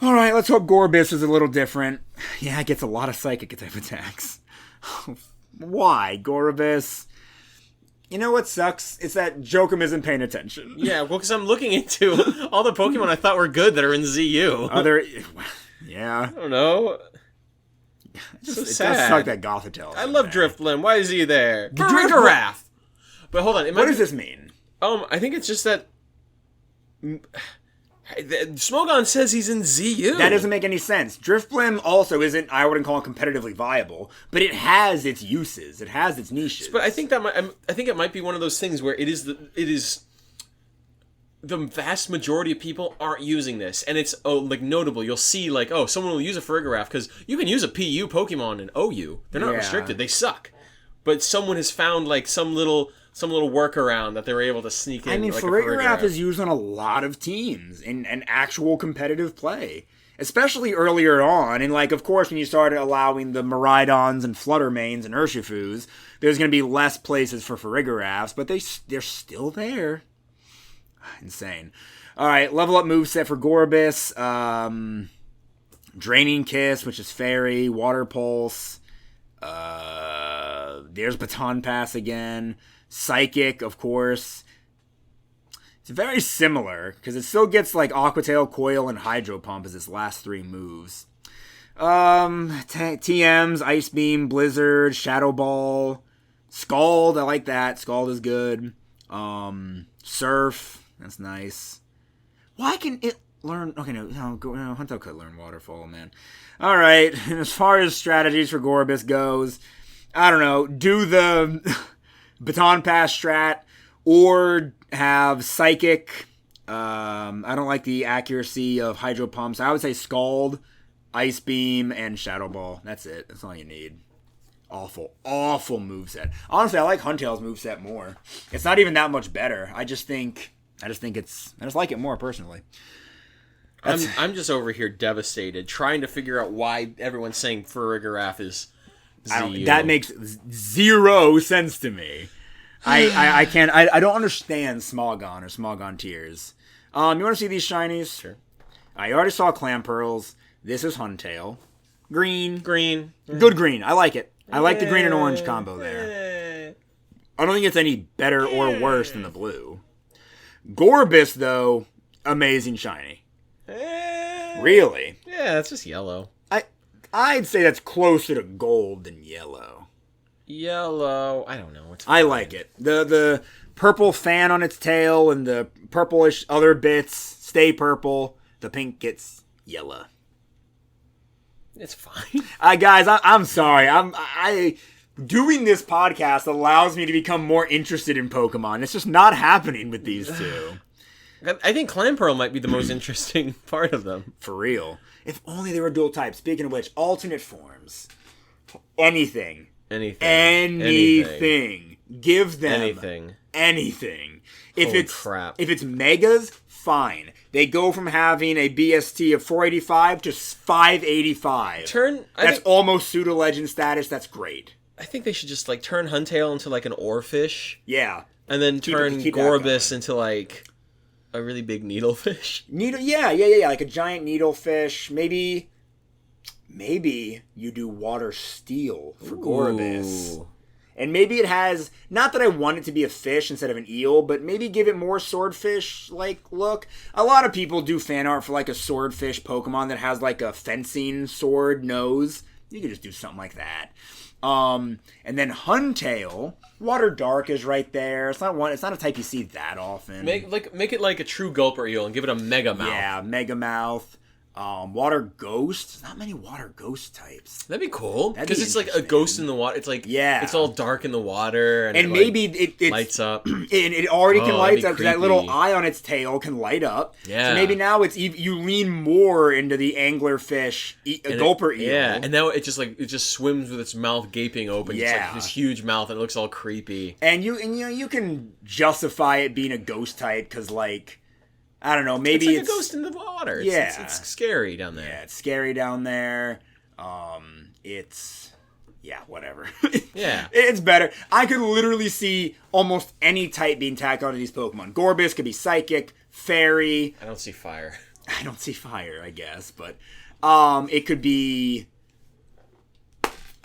Alright, let's hope Gorebyss is a little different. Yeah, it gets a lot of psychic type attacks. Why, Gorebyss? You know what sucks? It's that Jokum isn't paying attention. Yeah, well, because I'm looking into all the Pokemon I thought were good that are in ZU. Yeah. I don't know. It does suck that Gothitelle. I love Drifblim. Why is he there? Farigiraf! But hold on. What does this mean? I think it's just that... Smogon says he's in ZU. That doesn't make any sense. Drifblim also isn't, I wouldn't call it competitively viable, but it has its uses. It has its niches. But I think it might be one of those things where it is the vast majority of people aren't using this, and it's notable. You'll see someone will use a Farigiraf because you can use a PU Pokemon in OU. They're not restricted. They suck. But someone has found some little workaround that they were able to sneak in. Farigiraf is used on a lot of teams in actual competitive play, especially earlier on. And of course, when you started allowing the Miraidons and Fluttermanes and Urshifus, there's going to be less places for Farigirafs, but they're still there. Insane. All right, level up moveset for Gorebyss. Draining Kiss, which is Fairy, Water Pulse. There's Baton Pass again. Psychic, of course. It's very similar, because it still gets Aqua Tail, Coil, and Hydro Pump as its last 3 moves. TMs, Ice Beam, Blizzard, Shadow Ball, Scald, I like that. Scald is good. Surf. That's nice. Why can it learn... Okay, no, Huntail could learn Waterfall, man. All right, and as far as strategies for Gorebyss goes, I don't know, do the Baton Pass strat, or have Psychic. I don't like the accuracy of Hydro Pumps. I would say Scald, Ice Beam, and Shadow Ball. That's it. That's all you need. Awful moveset. Honestly, I like Huntail's moveset more. It's not even that much better. I just like it more personally. I'm just over here devastated, trying to figure out why everyone's saying Farigiraf is ZU. That makes zero sense to me. I can't. I don't understand Smogon or Smogon Tears. You want to see these shinies? Sure. I already saw Clampearls. This is Huntail. Green. Good green. I like it. I like the green and orange combo there. I don't think it's any better or worse than the blue. Gorebyss, though, amazing shiny. Really? Yeah, it's just yellow. I'd say that's closer to gold than yellow. Yellow. I don't know. I like it. The purple fan on its tail and the purplish other bits stay purple. The pink gets yellow. It's fine. Guys, I'm sorry. I doing this podcast allows me to become more interested in Pokemon. It's just not happening with these two. I think Clampearl might be the most interesting part of them. For real. If only they were dual types. Speaking of which, alternate forms. Anything. Give them anything. If it's megas, fine. They go from having a BST of 485 to 585. That's almost pseudo legend status. That's great. I think they should just turn Huntail into an oarfish. Yeah. And then turn Gorebyss into a really big needlefish. Yeah. Like a giant needlefish. Maybe you do water steel for Gorebyss. And maybe it has, not that I want it to be a fish instead of an eel, but maybe give it more swordfish-like look. A lot of people do fan art for a swordfish Pokemon that has a fencing sword nose. You could just do something like that. And then Huntail, Water Dark is right there. It's not a type you see that often. Make it like a true Gulper Eel and give it a Mega Mouth. Yeah, Mega Mouth. Water Ghost. There's not many Water Ghost types. That'd be cool. Because it's a ghost in the water. It's it's all dark in the water. And maybe it lights up. And it already can light up because that little eye on its tail can light up. Yeah. So maybe now you lean more into the anglerfish, gulper eel. Yeah, and now it just swims with its mouth gaping open. Yeah. It's this huge mouth and it looks all creepy. And you can justify it being a ghost type because I don't know, maybe it's a ghost in the water. It's scary down there. Yeah, it's scary down there. Whatever. Yeah. It's better. I could literally see almost any type being tacked onto these Pokemon. Gorebyss could be Psychic, Fairy. I don't see fire. I don't see fire, I guess, but it could be...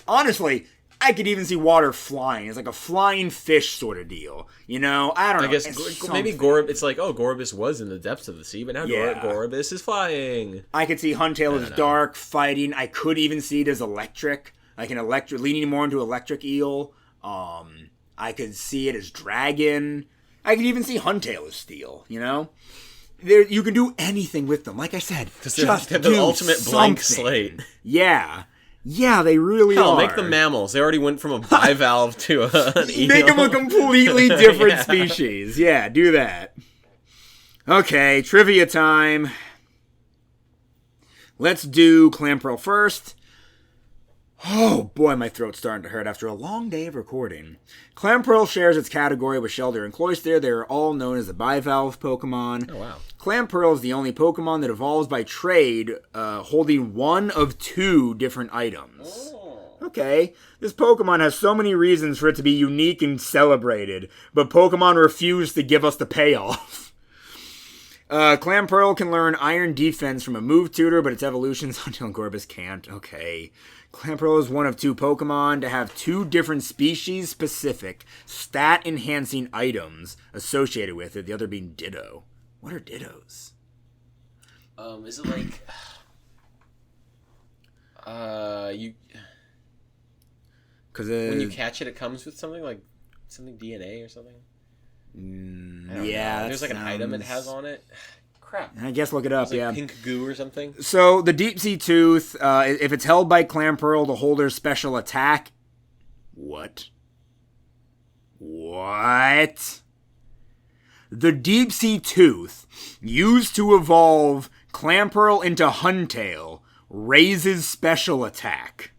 Honestly, I could even see water flying. It's like a flying fish sort of deal. I don't know. I guess maybe Gorebyss. It's Gorebyss was in the depths of the sea, but now Gorebyss is flying. I could see Huntail as dark, fighting. I could even see it as electric. Leaning more into electric eel. I could see it as dragon. I could even see Huntail as steel, You can do anything with them. Like I said, just they're the ultimate blank slate. Yeah. Yeah, they really are. Make them mammals. They already went from a bivalve to an eel. Make them a completely different species. Yeah, do that. Okay, trivia time. Let's do Clampearl first. Oh boy, my throat's starting to hurt after a long day of recording. Clampearl shares its category with Shellder and Cloyster. They're all known as the bivalve Pokemon. Oh, wow. Clampearl is the only Pokemon that evolves by trade, holding one of two different items. Oh. Okay, this Pokemon has so many reasons for it to be unique and celebrated, but Pokemon refuse to give us the payoff. Clampearl can learn Iron Defense from a move tutor, but its evolutions until Gorebyss can't. Okay. Clampearl is one of two Pokemon to have two different species-specific, stat-enhancing items associated with it, the other being Ditto. What are Dittos? Is it when you catch it, it comes with something DNA or something? I don't know. Yeah, There's like an item it has on it. Crap. I guess look it up, Like yeah. pink goo or something. So, the deep sea tooth, if it's held by clam pearl, the holder's special attack... What? The deep sea tooth, used to evolve clam pearl into Huntail, raises special attack.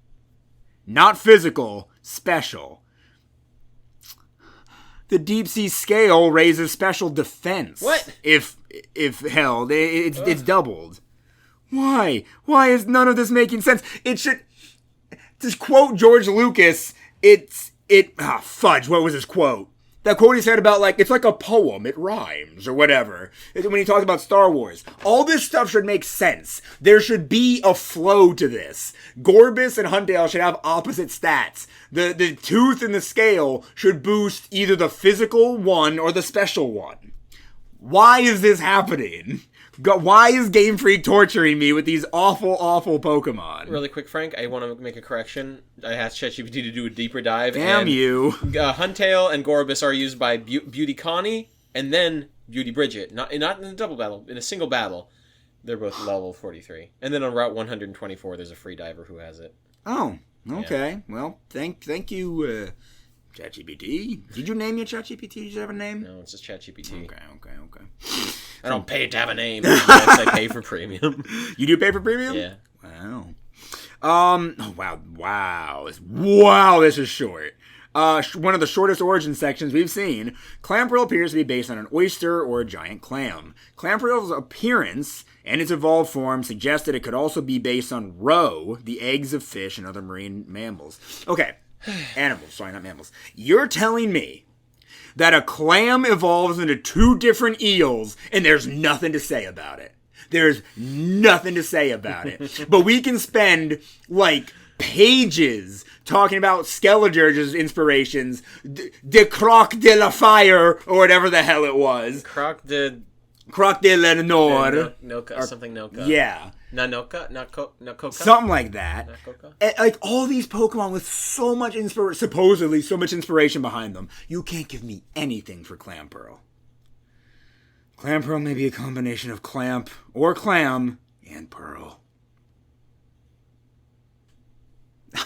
Not physical, special. The deep sea scale raises special defense. What? If held, it's doubled. Why? Why is none of this making sense? It should. To quote George Lucas, fudge. What was his quote? That quote he said about, like, it's like a poem, it rhymes, or whatever. When he talked about Star Wars. All this stuff should make sense. There should be a flow to this. Gorebyss and Huntail should have opposite stats. The tooth and the scale should boost either the physical one or the special one. Why is this happening? Why is Game Freak torturing me with these awful, awful Pokemon? Really quick, Frank, I want to make a correction. I asked ChatGPT to do a deeper dive. Damn you. Huntail and Gorebyss are used by Beauty Connie and then Beauty Bridget. Not in a double battle, in a single battle. They're both level 43. And then on Route 124, there's a free diver who has it. Oh, okay. Yeah. Well, thank you, ChatGPT. Did you name your ChatGPT? Did you have a name? No, it's just ChatGPT. Okay. I don't pay to have a name. I pay for premium. You do pay for premium? Yeah. Wow. Wow, this is short. One of the shortest origin sections we've seen. Clamperl appears to be based on an oyster or a giant clam. Clamperl's appearance and its evolved form suggest that it could also be based on roe, the eggs of fish and other marine mammals. Okay, animals, sorry, not mammals. You're telling me that a clam evolves into two different eels and there's nothing to say about it. There's nothing to say about it. But we can spend, like, pages talking about Skelegurge's inspirations, de Croc de la Fire, or whatever the hell it was. Croc de la Nord. Noka, something Noka. Yeah. Nanoka? Nakoka? Something like that. Nakoka? And, like, all these Pokemon with so much supposedly so much inspiration behind them. You can't give me anything for Clamperl. Clamperl may be a combination of clamp or clam and pearl.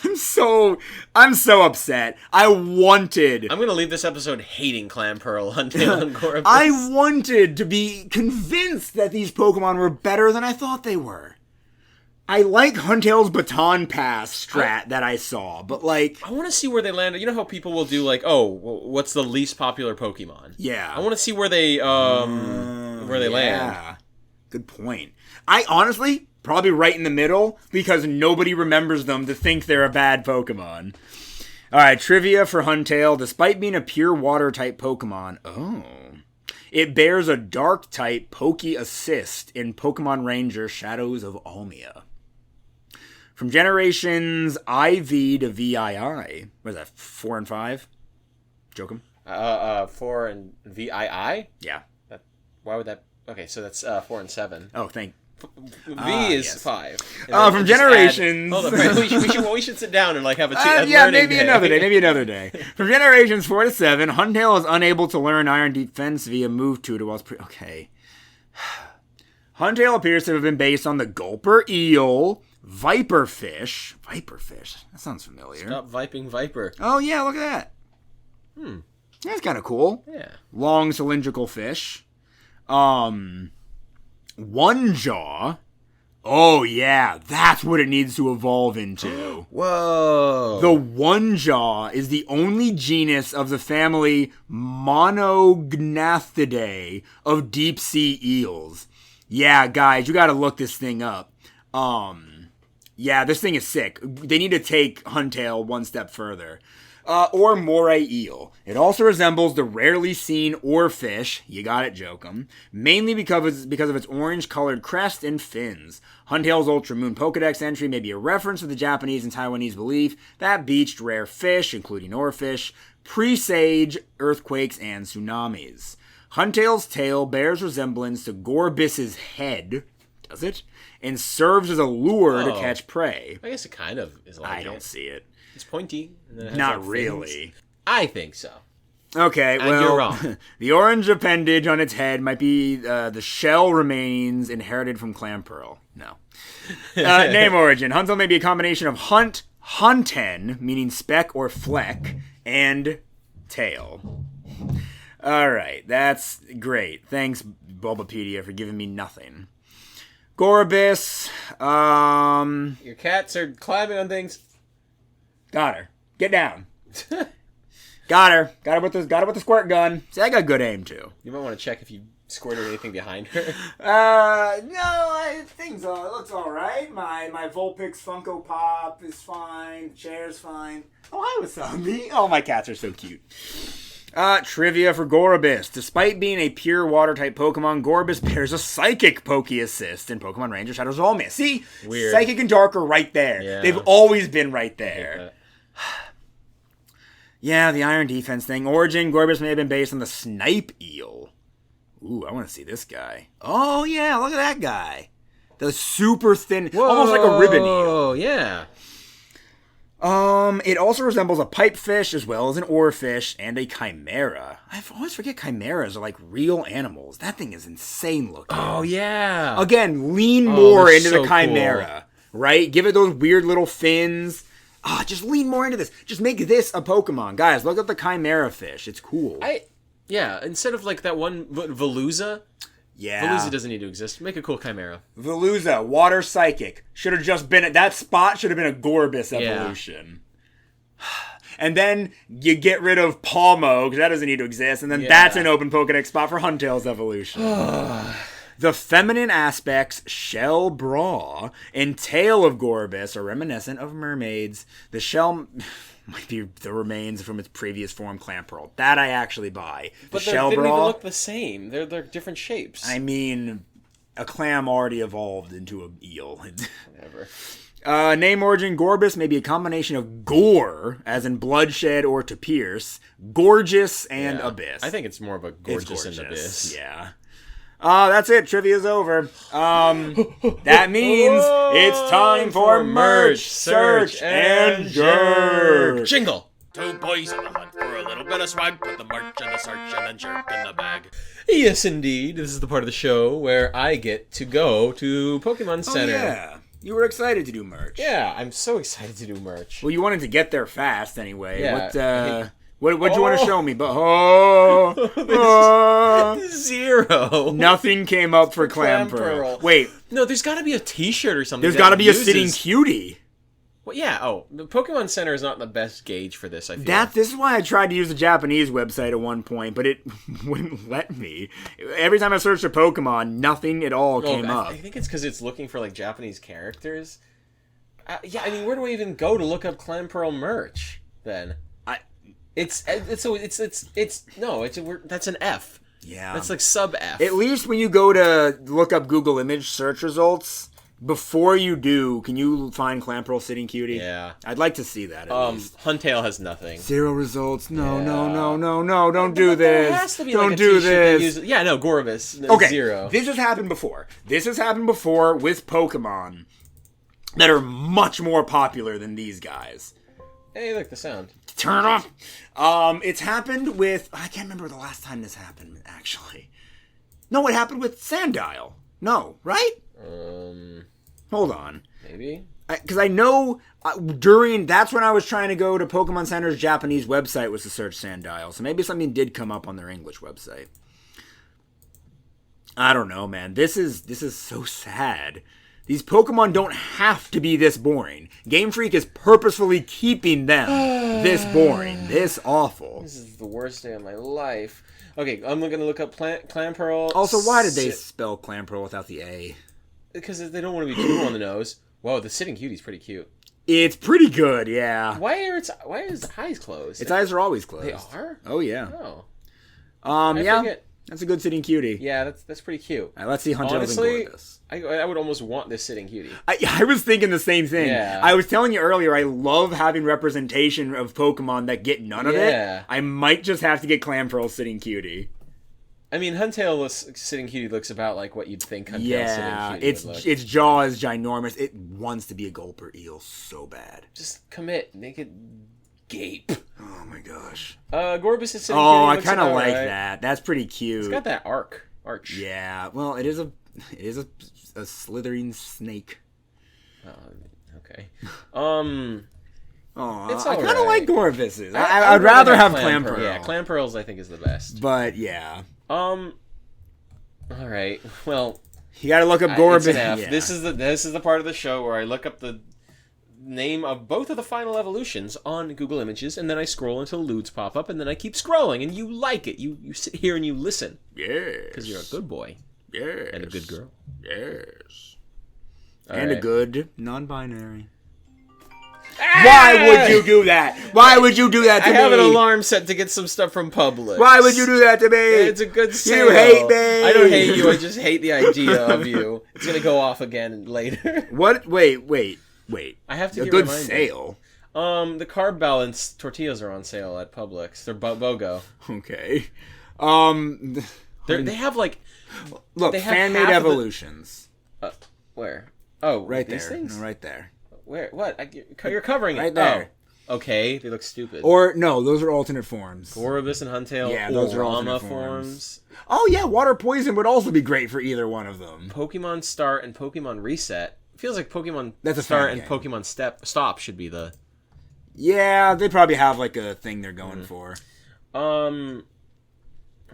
I'm so upset. I'm gonna leave this episode hating Clamperl, Huntail, and Gorebyss. I wanted to be convinced that these Pokemon were better than I thought they were. I like Huntail's baton pass strat that I saw, but, like, I want to see where they land. You know how people will do, like, oh, what's the least popular Pokemon? Yeah. I want to see where they land. Good point. I honestly probably right in the middle because nobody remembers them to think they're a bad Pokemon. All right, trivia for Huntail. Despite being a pure water type Pokemon, it bears a dark type Poke Assist in Pokemon Ranger Shadows of Almia. From generations IV to VII, what is that, 4 and 5? Jokum? 4 and VII? Yeah. Why would that? Okay, so that's 4 and 7. Oh, thank. Is 5. From generations. Hold on, we should sit down and, like, have a yeah, learning maybe day. maybe another day. From generations 4 to 7, Huntail is unable to learn Iron Defense via move tutor while it's okay. Huntail appears to have been based on the Gulper Eel, Viperfish. Viperfish? That sounds familiar. Stop viping Viper. Oh, yeah, look at that. That's kind of cool. Yeah. Long cylindrical fish. One Jaw. Oh, yeah, that's what it needs to evolve into. Whoa. The One Jaw is the only genus of the family Monognathidae of deep sea eels. Yeah, guys, you gotta look this thing up. Yeah, this thing is sick. They need to take Huntail one step further. Or moray eel. It also resembles the rarely seen oarfish, you got it, Jokum, mainly because of its orange-colored crest and fins. Huntail's Ultra Moon Pokedex entry may be a reference to the Japanese and Taiwanese belief that beached rare fish, including oarfish, presage earthquakes and tsunamis. Huntail's tail bears resemblance to Gorebyss's head, does it? And serves as a lure to catch prey. I guess it kind of is like I don't see it. It's pointy. And then it has Not like really. I think so. Okay, And well, you're wrong. The orange appendage on its head might be the shell remains inherited from clam pearl. No. Name origin. Huntail may be a combination of hunten, meaning speck or fleck, and tail. All right, that's great. Thanks, Bulbapedia, for giving me nothing. Gorebyss. Your cats are climbing on things. Got her. Get down. Got her. Got her with the squirt gun. See, I got good aim too. You might want to check if you squirted anything behind her. No, things it looks all right. My Vulpix Funko Pop is fine. The chair's fine. Oh, hi, Wasabi. Oh, my cats are so cute. Trivia for Gorebyss. Despite being a pure water-type Pokemon, Gorebyss bears a Psychic Poke Assist in Pokemon Ranger Shadows of All-Mist. See? Weird. Psychic and Dark are right there. Yeah. They've always been right there. Yeah, the Iron Defense thing. Origin, Gorebyss may have been based on the Snipe Eel. Ooh, I want to see this guy. Oh, yeah, look at that guy. The super thin, almost like a ribbon eel. Oh, yeah. It also resembles a pipefish as well as an oarfish and a chimera. I always forget chimeras are like real animals. That thing is insane looking. Oh, yeah. Again, lean more into so the chimera, right? Give it those weird little fins. Just lean more into this. Just make this a Pokemon. Guys, look at the chimera fish. It's cool. Yeah, instead of like that one Veluza. Yeah. Veluza doesn't need to exist. Make a cool chimera. Veluza, Water Psychic. Should have just been, that spot should have been a Gorebyss evolution. Yeah. And then you get rid of Palmo, because that doesn't need to exist, and then that's an open Pokedex spot for Huntail's evolution. The feminine aspects, shell, bra, and tail of Gorebyss are reminiscent of mermaids. The shell might be the remains from its previous form, Clamperl. That I actually buy. But they didn't even look the same. They're different shapes. I mean, a clam already evolved into an eel. Whatever. Name origin, Gorebyss may be a combination of gore, as in bloodshed or to pierce, gorgeous, and abyss. I think it's more of a gorgeous and abyss. Yeah. That's it. Trivia's over. That means it's time for merch, search, and jerk. Jingle. Two boys on the hunt for a little bit of swag. Put the merch in the search and then jerk in the bag. Yes, indeed. This is the part of the show where I get to go to Pokemon Center. Oh, yeah. You were excited to do merch. Yeah, I'm so excited to do merch. Well, you wanted to get there fast anyway. Yeah. What'd you want to show me? But Zero. Nothing came up for Clamperl. Wait. No, there's got to be a T-shirt or something. There's got to be a sitting cutie. Well, yeah. Oh, the Pokemon Center is not the best gauge for this, I feel. This is why I tried to use the Japanese website at one point, but it wouldn't let me. Every time I searched for Pokemon, nothing at all came up. I think it's because it's looking for like Japanese characters. Yeah, I mean, where do I even go to look up Clamperl merch then? That's an F. Yeah. That's like sub F. At least when you go to look up Google image search results, before you do, can you find Clamperl sitting cutie? Yeah. I'd like to see that at least. Huntail has nothing. 0 results. No, don't do this. There has to be don't like a do t-shirt this. Yeah, no, Gorebyss. Okay, 0. This has happened before. This has happened before with Pokemon that are much more popular than these guys. Hey, look, the sound. Turn it off. It's happened with... I can't remember the last time this happened, actually. No, it happened with Sandile. No, right? Hold on. Maybe? Because I know that's when I was trying to go to Pokemon Center's Japanese website was to search Sandile. So maybe something did come up on their English website. I don't know, man. This is so sad. These Pokemon don't have to be this boring. Game Freak is purposefully keeping them this boring, this awful. This is the worst day of my life. Okay, I'm going to look up Clamperl. Also, why did they spell Clamperl without the A? Because they don't want to be too on the nose. Whoa, the sitting cutie's pretty cute. It's pretty good, yeah. Why is its eyes closed? Its eyes are always closed. They are? Oh, yeah. Oh. Yeah. Forget. That's a good sitting cutie. Yeah, that's pretty cute. All right, let's see Huntail and Gorebyss. I would almost want this sitting cutie. I was thinking the same thing. Yeah. I was telling you earlier, I love having representation of Pokemon that get none of it. I might just have to get Clamperl sitting cutie. I mean, Huntail sitting cutie looks about like what you'd think Huntail sitting cutie would look. Its jaw is ginormous. It wants to be a Gulper eel so bad. Just commit. Make it gape. Oh my gosh. Gorebyss is sitting Oh, here. I kind of like right. that. That's pretty cute. It's got that arch. Yeah. Well, it is a slithering snake. Okay. Oh, It's I kind of alright. like Gorebyss's. I'd I'd rather have Clam Clampearl. Yeah, Clampearls I think is the best. But yeah, All right. Well, you got to look up it's Gorebyss. an F. Yeah. This is the part of the show where I look up the name of both of the final evolutions on Google Images, and then I scroll until lewds pop up, and then I keep scrolling, and you like it. You sit here and you listen Yes. because you're a good boy Yes. and a good girl. Yes. All And right. a good non-binary. Why would you do that? Why would you do that to I me? have an alarm set to get some stuff from Publix. Why would you do that to me? It's a good sale. You hate me. I don't hate you. I just hate the idea of you. It's gonna go off again later. What? Wait. I have to A get good reminded. sale. The carb balance tortillas are on sale at Publix. They're BOGO. Okay. They have like Look, they have fan-made half of the- evolutions. where? Oh, Right these there. things? No, right there. Where? What? You're covering it. Right there. Oh. Okay, they look stupid. Or no, those are alternate forms. Gorebyss and Huntail. Yeah, those are alternate Orama forms. Oh yeah, water poison would also be great for either one of them. Pokemon Start and Pokemon Reset. Feels like Pokemon That's a Start fan and game. Pokemon Stop should be the. Yeah, they probably have like a thing they're going for. All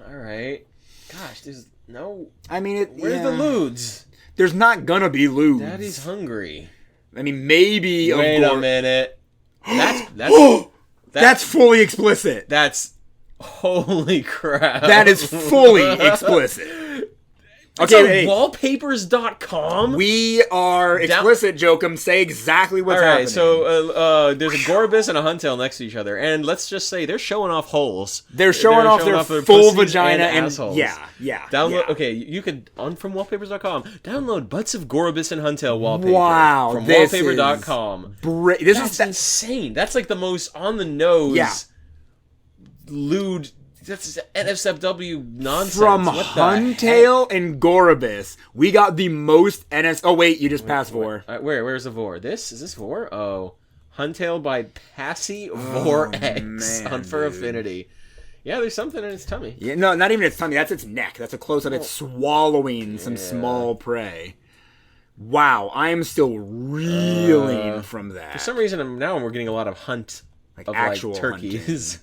right. Gosh, there's no. I mean, Where's the lewds? There's not gonna be lewds. Daddy's hungry. I mean, maybe. Wait of a minute. That's That's fully explicit. that's holy crap. That is fully explicit. It's Okay, on hey, wallpapers.com. we are explicit, Jokum. Say exactly what's All right, happening. so there's a Gorebyss and a Huntail next to each other, and let's just say they're showing off holes. they're showing off their full pussies vagina and assholes. yeah. Download. yeah. Okay, you could from wallpapers.com download butts of Gorebyss and Huntail wallpaper. Wow, from this wallpaper.com. This That's is insane. That's like the most on the nose. Yeah. Lewd. That's NSFW nonsense. from What the Huntail and Gorebyss. We got the most NS. Oh wait, you just passed Vor. Where's the Vor? Is this Vor? Oh, Huntail by Passy Vor X man, on Fur dude. Affinity. Yeah, there's something in its tummy. Yeah, no, not even its tummy. That's its neck. That's a close up. It's swallowing some small prey. Wow, I am still reeling from that. For some reason, now we're getting a lot of hunt of actual like turkeys.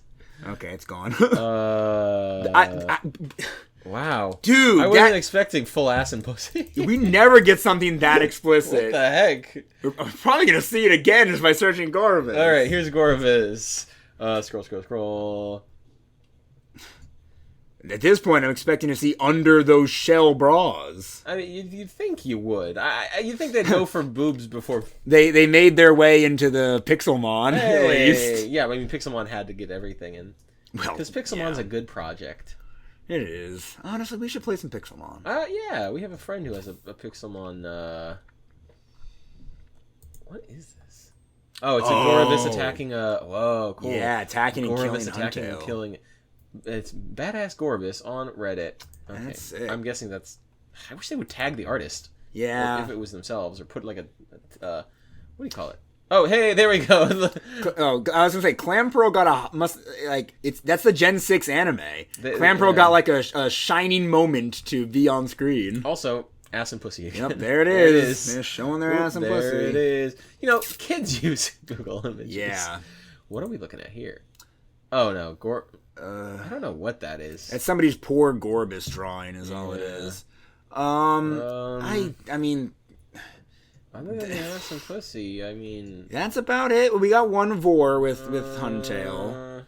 Okay, it's gone. Wow, Dude, I wasn't expecting full ass and pussy. we never get something that explicit. What the heck? I'm probably gonna see it again just by searching Gorebyss. All right, here's Gorebyss. Scroll. At this point, I'm expecting to see under those shell bras. I mean, you'd think you would. You'd think they'd go for boobs before. They made their way into the Pixelmon, at least. Yeah, I mean, Pixelmon had to get everything in. Well, Because Pixelmon's a good project. It is. Honestly, we should play some Pixelmon. Yeah, we have a friend who has a Pixelmon. What is this? Oh, it's a Gorebyss attacking a. Whoa, cool. Yeah, attacking and killing Gorebyss attacking and Huntail. killing. It's badass Gorebyss on Reddit. Okay. That's sick. I'm guessing that's. I wish they would tag the artist. Yeah. Or if it was themselves, or put like a. What do you call it? Oh, hey, there we go. Oh, I was gonna say Clampearl got that's the Gen 6 anime. Clampearl got like a shining moment to be on screen. Also, ass and pussy again. Yep, there it is. They're showing their ass and pussy. There it is. You know, kids use Google Images. Yeah. What are we looking at here? Oh no, I don't know what that is. That's somebody's poor Gorebyss drawing is all it is. I mean, Other than the ass and pussy, I mean, that's about it. We got one Vor with Huntail.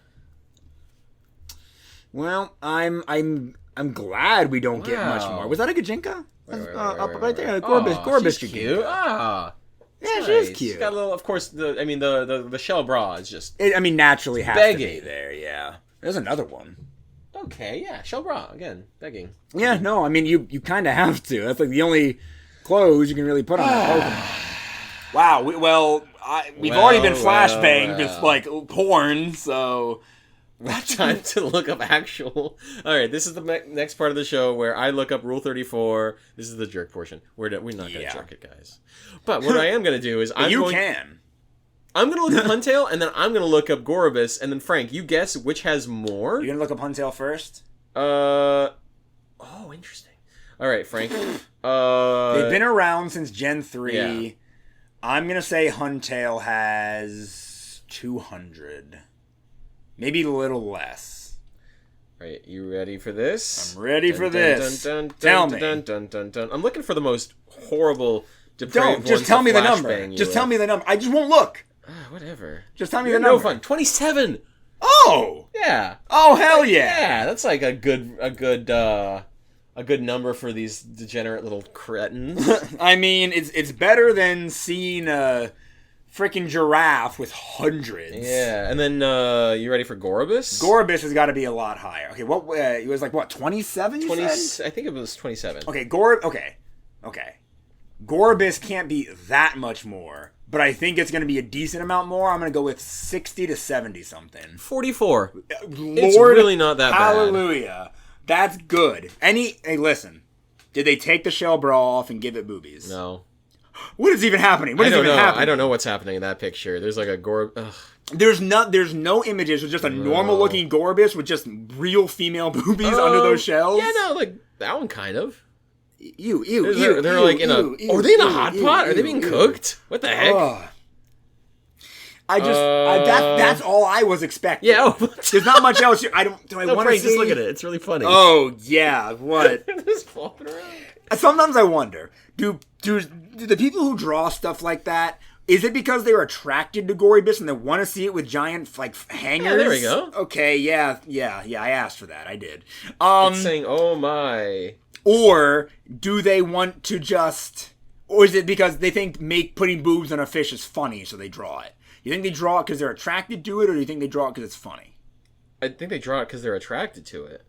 Well, I'm glad we don't get much Wow. more. Was that a Gajinka? Up right there, Oh, Gorebyss she's Gajinka. cute. Ah, Yeah, nice. she is She's cute. got a little, of course. The shell bra is just Naturally has to be begging. there. Yeah, there's another one. okay. Yeah, shell bra again, begging. Yeah, no, I mean you kind of have to. That's like the only clothes you can really put on that Pokemon. Wow. We've already been flashbanged with like porn, so. Time to look up actual. All right, this is the next part of the show where I look up Rule 34. This is the jerk portion. We're not going to jerk it, guys. But what I am going to do is I'm you going. can. I'm gonna look up Huntail, and then I'm gonna look up Gorebyss, and then Frank, you guess which has more. You're gonna look up Huntail first. Oh, interesting. All right, Frank. They've been around since Gen 3. Yeah. I'm gonna say Huntail has 200, maybe a little less. Right, you ready for this? I'm ready for this. Tell me. I'm looking for the most horrible, depraved Just tell me the number. flashbang you Just with. tell me the number. I just won't look. Whatever. Just tell me You're the number. no fun. 27. Oh. Yeah. Oh hell yeah. Yeah, that's like a good number for these degenerate little cretins. I mean, it's better than seeing a freaking giraffe with hundreds. Yeah, and then you ready for Gorebyss? Gorebyss has got to be a lot higher. Okay, what it was like? What 27? 20. I think it was 27. Okay, Okay. Gorebyss can't be that much more, but I think it's going to be a decent amount more. I'm going to go with 60 to 70 something. 44. Lord, It's really not that bad. Hallelujah. That's good. Hey, listen. Did they take the shell bra off and give it boobies? No. What is even happening? What is even happening? I don't know what's happening in that picture. There's like a Gore. Ugh. There's no images. It's just a normal looking Gorebyss with just real female boobies under those shells. Yeah, no, like that one kind of. They're like in a. Are they in a hot pot? Are they being cooked? What the heck? That's all I was expecting. Yeah. There's not much else. Do I want to see? Just look at it. It's really funny. Oh yeah, what? Just flopping around. Sometimes I wonder, do the people who draw stuff like that, is it because they're attracted to Gorebyss and they want to see it with giant like hangers? Yeah, there we go. Okay, yeah. I asked for that. I did. It's saying, "Oh my." Or do they want to just? Or is it because they think putting boobs on a fish is funny, so they draw it? You think they draw it because they're attracted to it, or do you think they draw it because it's funny? I think they draw it because they're attracted to it.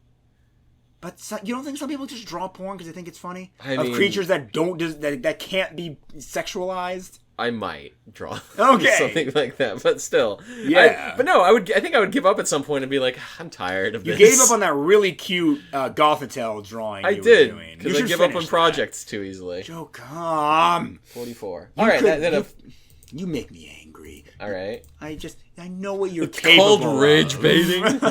But you don't think some people just draw porn because they think it's funny? I mean, creatures that that can't be sexualized? I might draw something like that, but still. Yeah. But no, I think I would give up at some point and be like, I'm tired of this. You gave up on that really cute Gothitelle drawing I you did, were doing. because I give up on projects too easily. Joe, come. 44. All right, you make me angry. All right. I know what you're It's capable called rage baiting.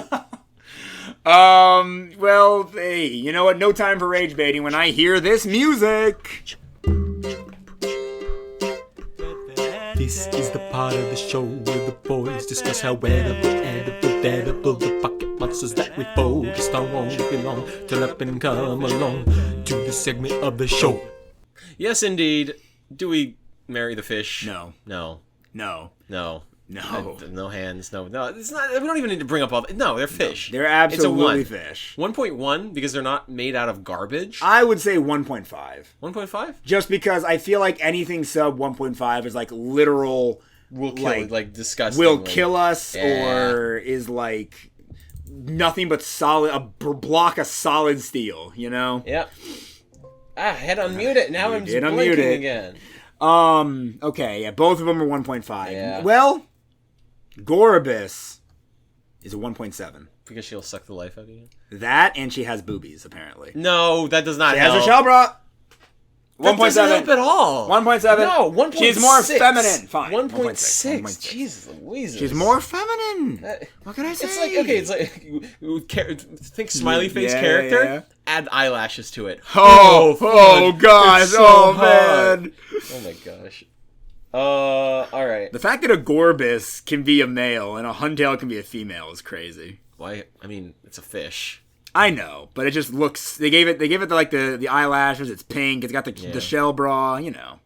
Well, hey, you know what? No time for rage baiting when I hear this music. This is the part of the show where the boys discuss how edible the pocket monsters that we focused on won't belong till up and come along to the segment of the show. Yes, indeed. Do we marry the fish? No. No. No. No. No. No hands. No. It's not. We don't even need to bring up all. No, they're fish. They're absolutely it's a 1. fish. 1.1 because they're not made out of garbage. I would say 1.5. 1.5. Just because I feel like anything sub 1.5 is like literal. Will kill, like disgusting. Will kill us, Yeah. or is like nothing but solid. A block of solid steel. You know. Yep. I had to unmute it. Now I'm just blinking again. Okay. Yeah. Both of them are 1.5. Yeah. Well, Gorebyss is a 1.7. Because she'll suck the life out of you. That, and she has boobies, apparently. No, that does not She help. has a shell bra. 1.7. Doesn't help at all. 1.7. No, 1.6. She's more feminine. Fine. 1.6. Jesus Louise. She's more feminine. What can I say? It's like, okay, it's like, think smiley face character, yeah. add eyelashes to it. Oh, God. It's so Oh, hot. man. Oh, my gosh. Alright. The fact that a Gorebyss can be a male and a Huntail can be a female is crazy. Why? I mean, it's a fish. I know, but it just looks. They gave it the eyelashes. It's pink. It's got the shell bra. You know.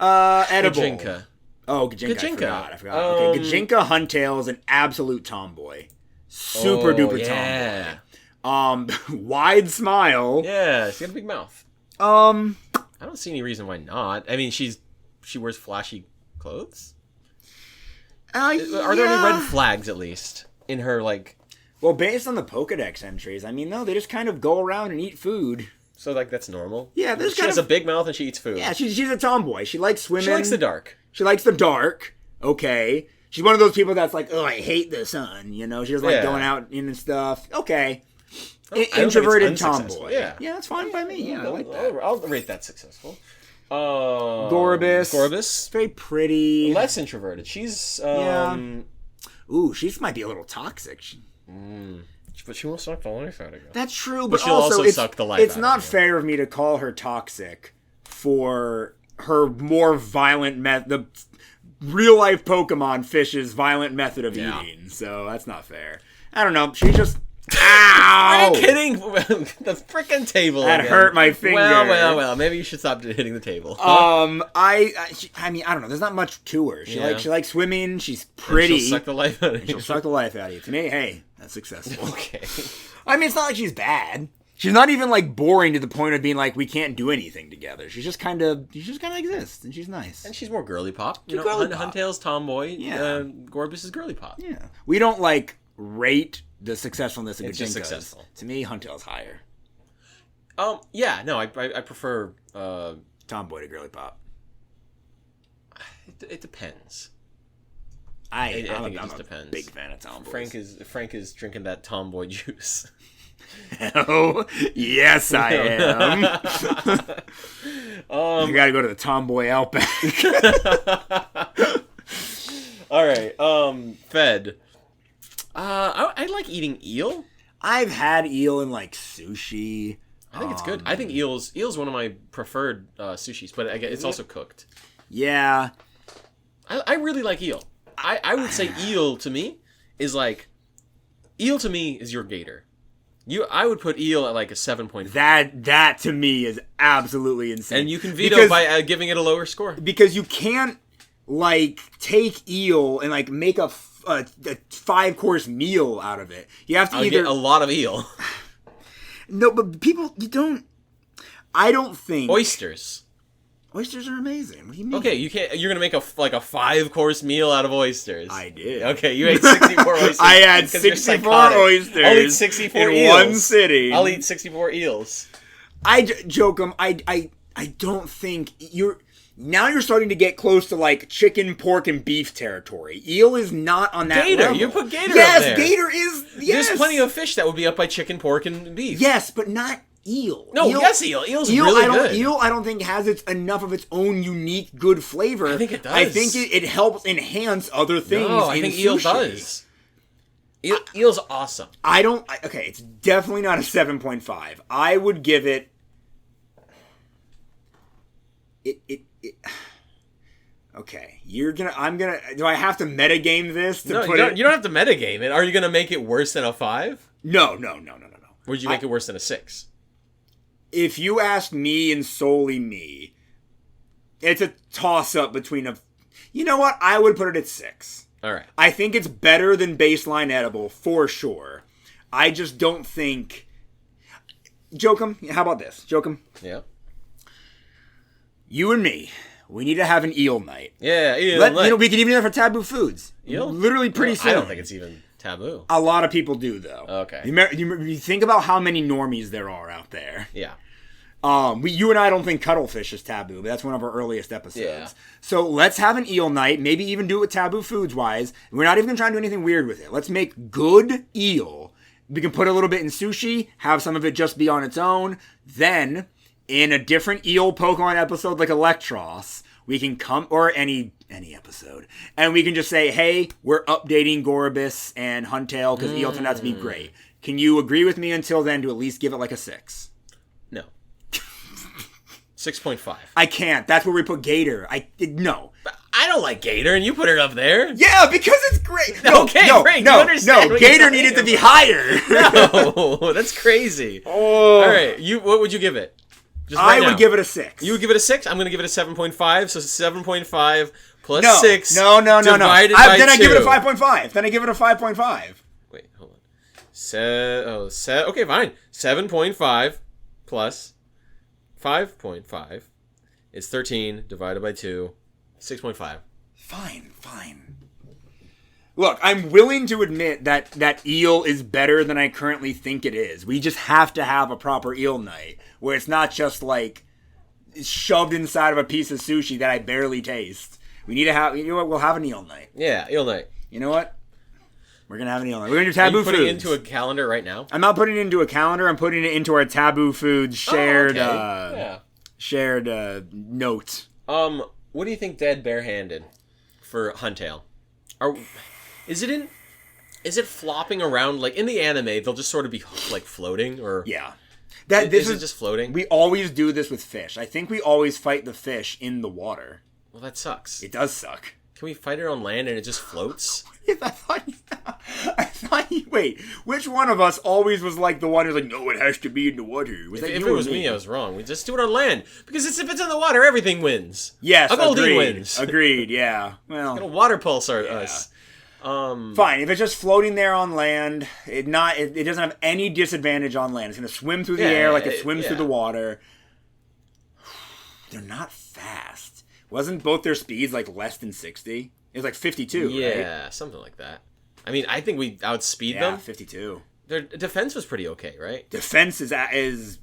Edible. Gajinka. Oh, Gajinka. Gajinka. I forgot. Okay, Gajinka Huntail is an absolute tomboy. Super duper tomboy. Wide smile. Yeah, she's got a big mouth. I don't see any reason why not. I mean, she wears flashy clothes. Are there any red flags, at least, in her, like... Well, based on the Pokedex entries, I mean, no, they just kind of go around and eat food. So, like, that's normal? Yeah, she has a big mouth and she eats food. Yeah, she's a tomboy. She likes swimming. She likes the dark. She likes the dark. Okay. She's one of those people that's like, oh, I hate the sun. You know, she doesn't like going out and stuff. Okay. Introverted tomboy. Yeah. Yeah, that's fine by me. Yeah, I like that. I'll rate that successful. Gorebyss. Gorebyss. Very pretty. Less introverted. She's Ooh, she might be a little toxic. But she will suck the life out of you. That's true, but she'll also, also suck the life it's out not of you. fair of me to call her toxic for her more violent the real life Pokemon Fish's violent method of eating. So that's not fair. I don't know. She just ow! Are you kidding? The frickin' table. That again. hurt my finger. Well. Maybe you should stop hitting the table. I mean, I don't know. There's not much to her. She likes swimming. She's pretty. And she'll suck the life out of you. She'll suck the life out of you. To me, hey, that's successful. Okay. I mean, it's not like she's bad. She's not even like boring to the point of being like we can't do anything together. She just kind of exists, and she's nice. And she's more girly pop. She's girly pop. Huntail's tomboy. Yeah. Gorebyss is girly pop. Yeah, we don't like rate the successfulness of It's just Gajinkas. successful. To me, Huntail's higher. Yeah. No, I prefer. Tomboy to girly pop. It depends. I think I'm it just a depends. big fan of tomboys. Frank is drinking that tomboy juice. Oh, yes, I am. I gotta go to the tomboy outback. All right, Fed. I like eating eel. I've had eel in like sushi. I think it's good. I think eel's one of my preferred sushis, but I guess it's also cooked. Yeah. I really like eel. I would say eel to me is your gator. I would put eel at like a 7.5. That to me is absolutely insane. And you can veto by giving it a lower score. Because you can't like take eel and like make a 5-course meal out of it. You have to either get a lot of eel. No, but I don't think Oysters. Oysters are amazing. What do you mean? Okay, you're gonna make a 5-course meal out of oysters. I did. Okay, you ate 64 oysters. I had 64 oysters. I'll eat 64 in eels. one sitting. I'll eat 64 eels. Jokum, I don't think you're starting to get close to like chicken, pork, and beef territory. Eel is not on that Gator, level. you put gator yes, up there. Gator is. Yes, There's plenty of fish that would be up by chicken, pork, and beef. Yes, but not eel. No, yes, eel. Eel's really good. Eel, I don't think has enough of its own unique good flavor. I think it does. I think it helps enhance other things. No, I think eel sushi. does. Eel's awesome. Okay, it's definitely not a 7.5. I would give it. Okay, do I have to metagame this to put it? You don't have to metagame it. Are you gonna make it worse than a 5? No. Would you make it worse than a 6? If you ask me and solely me, it's a toss-up between you know what? I would put it at 6. All right. I think it's better than baseline edible, for sure. I just don't think... Jokum, how about this? Jokum? Yeah. You and me, we need to have an eel night. Yeah, eel night. We could even have for taboo foods. Eel? Literally pretty soon. I don't think it's even taboo. A lot of people do, though. Okay. You think about how many normies there are out there. Yeah. You and I don't think cuttlefish is taboo, but that's one of our earliest episodes. Yeah. So let's have an eel night, maybe even do it with taboo foods wise. We're not even going to try and do anything weird with it. Let's make good eel. We can put a little bit in sushi, have some of it just be on its own. Then, in a different eel Pokemon episode like Electros, we can come, or any episode, and we can just say, hey, we're updating Gorebyss and Huntail because eel turned out to be great. Can you agree with me until then to at least give it like a 6? No. 6.5. I can't. That's where we put Gator. No. I don't like Gator, and you put it up there. Yeah, because it's great. Okay, Frank, you understand what Gator you're needed to saying. be higher. No, that's crazy. Oh. All right, what would you give it? Just I right would now. give it a 6. You would give it a 6? I'm going to give it a 7.5, so 7.5 plus No. 6 No. divided by 2. Then I give it a 5.5. Wait, hold on. Okay, fine. 7.5 plus 5.5 is 13 divided by 2, 6.5. Fine. Look, I'm willing to admit that eel is better than I currently think it is. We just have to have a proper eel night where it's not just like shoved inside of a piece of sushi that I barely taste. We need to have, you know what, we'll have an eel night. Yeah, eel night. You know what? We're going to have an eel night. We're going to do taboo foods. Are you putting it into a calendar right now? I'm not putting it into a calendar. I'm putting it into our taboo foods shared. Okay. Yeah. note. What do you think dead barehanded for Huntail? Is it flopping around like in the anime? They'll just sort of be like floating, or Yeah. Is it just floating? We always do this with fish. I think we always fight the fish in the water. Well, that sucks. It does suck. Can we fight it on land and it just floats? Wait, which one of us always was like the one who's like, no, it has to be in the water? Was that If you it or was me, I was wrong. We just do it on land because if it's in the water, everything wins. Yes, a Goldie agreed. wins. Agreed. Yeah. Well, Gonna water pulse us. fine. If it's just floating there on land, it doesn't have any disadvantage on land. It's gonna swim through the air like it swims through the water. They're not fast. Wasn't both their speeds like less than 60? It was like 52, Yeah, right? something like that. I mean, I think we outspeed Yeah, them. 52. Their defense was pretty okay, right? Defense is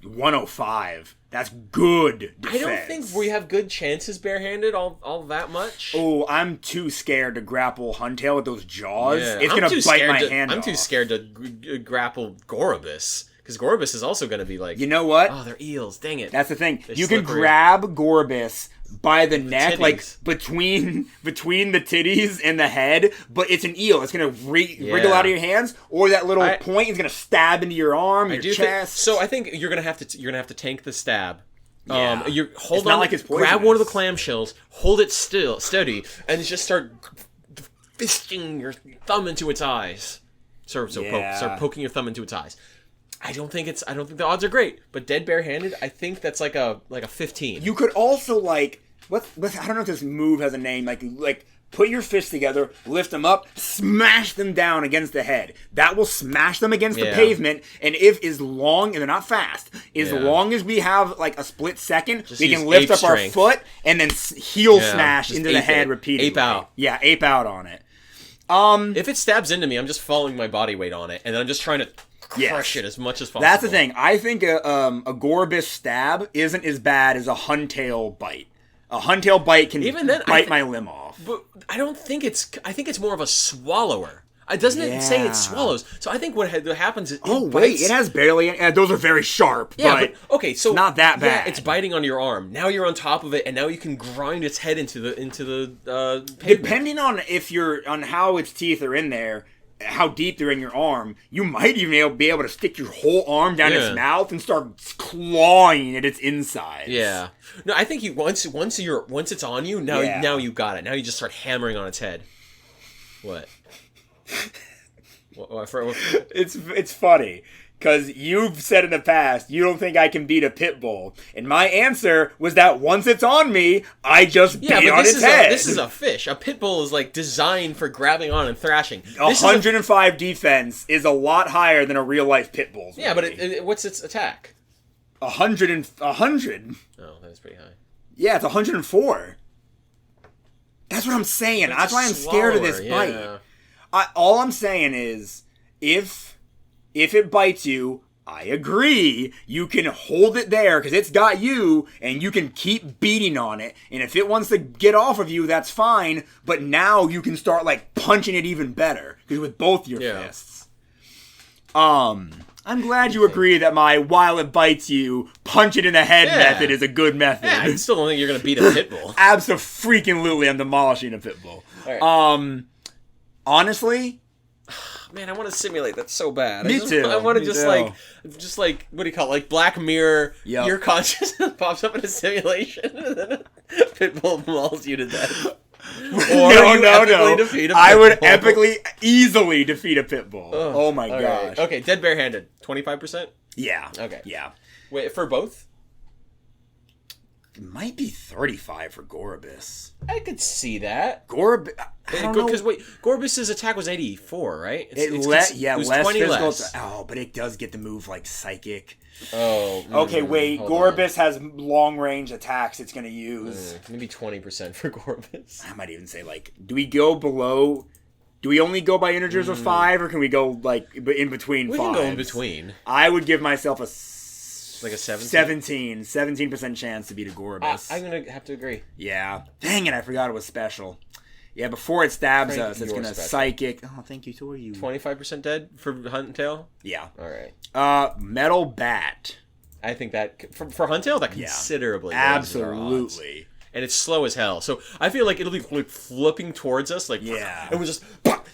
105. That's good defense. I don't think we have good chances barehanded all that much. Oh, I'm too scared to grapple Huntail with those jaws. Yeah, It's going to bite my hand off. I'm too scared to grapple Gorebyss. Because Gorebyss is also going to be like... You know what? Oh, they're eels. Dang it. That's the thing. They're You can slippery. grab Gorebyss by the neck, titties. like between the titties and the head, but it's an eel. It's going to wriggle out of your hands, or that little point is going to stab into your arm, your chest. So I think you're going to have to tank the stab. Yeah. You hold It's on, not like it's grab one of the poisonous. clamshells, hold it steady, and just start fisting your thumb into its eyes. Start poking your thumb into its eyes. I don't think the odds are great, but dead barehanded, I think that's like a 15. You could also I don't know if this move has a name. Like put your fists together, lift them up, smash them down against the head. That will smash them against the pavement. And and they're not fast, as long as we have like a split second, Just we use can lift up strength. our foot and then heel smash Just into the head repeatedly. Ape out. Yeah, ape out on it. If it stabs into me, I'm just following my body weight on it, and then I'm just trying to crush it as much as possible. That's the thing. I think a Gorebyss stab isn't as bad as a Huntail bite. A Huntail bite can bite my limb off. But I don't think I think it's more of a swallower. Doesn't it say it swallows? So I think what happens is it has barely. Those are very sharp. Yeah, but okay, so not that bad. Yeah, it's biting on your arm. Now you're on top of it, and now you can grind its head into the pavement. Depending on on how its teeth are in there, how deep they're in your arm, you might even be able to stick your whole arm down its mouth and start clawing at its insides. Yeah. No, I think once it's on you, now you got it. Now you just start hammering on its head. What? What? It's funny. Because you've said in the past, you don't think I can beat a pit bull. And my answer was that once it's on me, I just beat on its head. This is a fish. A pit bull is like designed for grabbing on and thrashing. 105 defense is a lot higher than a real life pit bull's. Yeah, but what's its attack? 100. Oh, that's pretty high. Yeah, it's 104. That's what I'm saying. That's why I'm scared of this bite. All I'm saying is, if it bites you, I agree. You can hold it there because it's got you, and you can keep beating on it. And if it wants to get off of you, that's fine. But now you can start like punching it even better because with both your fists. I'm glad you agree that my while it bites you, punch it in the head method is a good method. Yeah, I still don't think you're gonna beat a pit bull. Absolutely, I'm demolishing a pit bull. Right. Honestly. Man, I want to simulate that so bad. Me too. I want to just like, what do you call it? Like Black Mirror, your consciousness pops up in a simulation, and then a pit bull mauls you to death. Or no. Defeat a pit I would bull. epically, easily defeat a pit bull. Oh my gosh. Right. Okay, dead barehanded. 25%? Yeah. Okay. Yeah. Wait, for both? It might be 35 for Gorebyss. I could see that. Gorebyss. Because wait, Gorebyss's attack was 84, right? It was less 20 physical. But it does get the move like psychic. Oh. Okay, wait. Gorebyss has long range attacks it's going to use. Maybe 20% for Gorebyss. I might even say do we go below? Do we only go by integers of 5, or can we go like in between? We can go in between. I would give myself a 17%. 17% chance to beat a Gorebyss. I'm gonna have to agree. Yeah. Dang it, I forgot it was special. Yeah, before it stabs us, it's gonna psychic. Oh, thank you, so are you. 25% dead for Huntail? Yeah. Alright. Metal bat. I think that for Huntail, that considerably raises our odds. Absolutely. And it's slow as hell. So I feel like it'll be like flipping towards us, like, and we'll just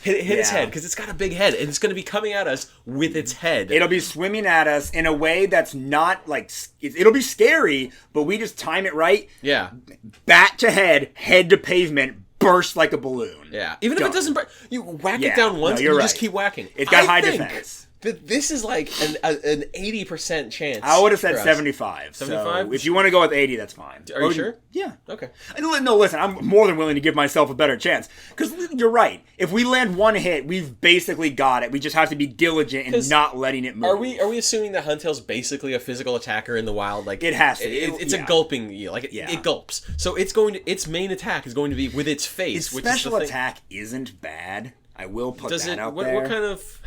hit its head, because it's got a big head, and it's going to be coming at us with its head. It'll be swimming at us in a way that's not like, it'll be scary, but we just time it right. Yeah. Bat to head to pavement, burst like a balloon. Yeah. Even if it doesn't burst, you whack it down once, and you just keep whacking. It's got high defense. This is like an 80% chance. I would have said 75. 75? So if you want to go with 80, that's fine. Are you sure? Yeah. Okay. No, listen, I'm more than willing to give myself a better chance. Because you're right. If we land one hit, we've basically got it. We just have to be diligent in not letting it move. Are we assuming that Huntail's basically a physical attacker in the wild? Like it has to. It's a gulping eel. Like it gulps. So its main attack is going to be with its face. Its special attack isn't bad. I will put that out there. What kind of...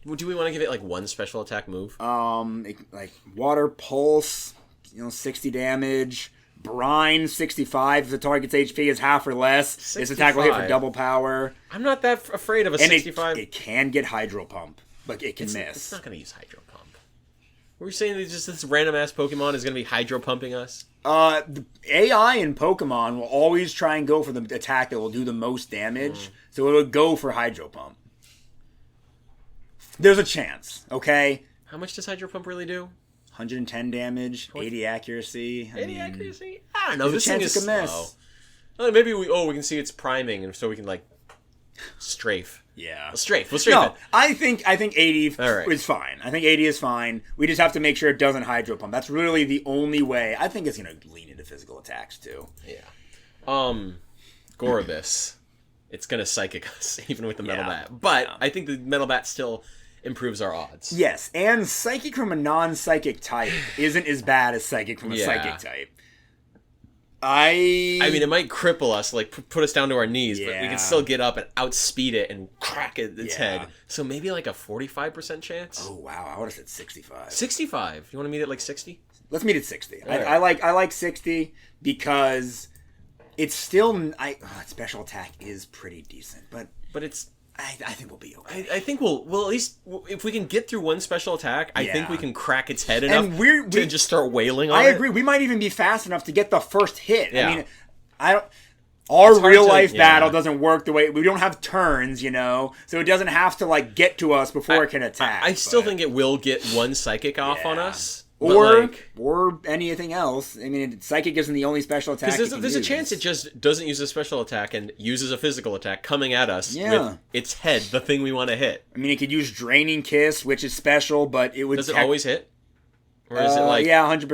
Do we want to give it like one special attack move? Like water pulse, 60 damage. Brine, 65. If the target's HP is half or less, 65. This attack will hit for double power. I'm not that afraid of a 65. It can get hydro pump, but it can miss. It's not going to use hydro pump. Were you saying that just this random ass Pokemon is going to be hydro pumping us? The AI in Pokemon will always try and go for the attack that will do the most damage, so it will go for hydro pump. There's a chance, okay? How much does Hydro Pump really do? 110 damage, 80 accuracy. 80 accuracy? I don't know. This thing is slow. Maybe we can see it's priming, and so we can like strafe. Yeah, we'll strafe it. I think 80 is fine. I think 80 is fine. We just have to make sure it doesn't hydro pump. That's really the only way. I think it's gonna lean into physical attacks too. Yeah. Gorebyss. It's gonna psychic us even with the metal bat, but I think the metal bat still improves our odds. Yes, and psychic from a non-psychic type isn't as bad as psychic from a psychic type. I mean, it might cripple us, like put us down to our knees, but we can still get up and outspeed it and crack its head. So maybe like a 45% chance. Oh wow, I would have said 65. 65. You want to meet at like 60? Let's meet at 60. I like 60 because it's still special attack is pretty decent, but it's. I think we'll be okay. I think we'll at least if we can get through one special attack, I think we can crack its head enough to just start wailing on it. I agree. We might even be fast enough to get the first hit. Yeah. I mean, our real life battle doesn't work the way we don't have turns, so it doesn't have to like get to us before it can attack. I still think it will get one psychic off on us. Or anything else. I mean, psychic isn't the only special attack. Because there's a chance it just doesn't use a special attack and uses a physical attack coming at us with its head, the thing we want to hit. I mean, it could use Draining Kiss, which is special, but it would. Does it always hit? Or is it like 100%?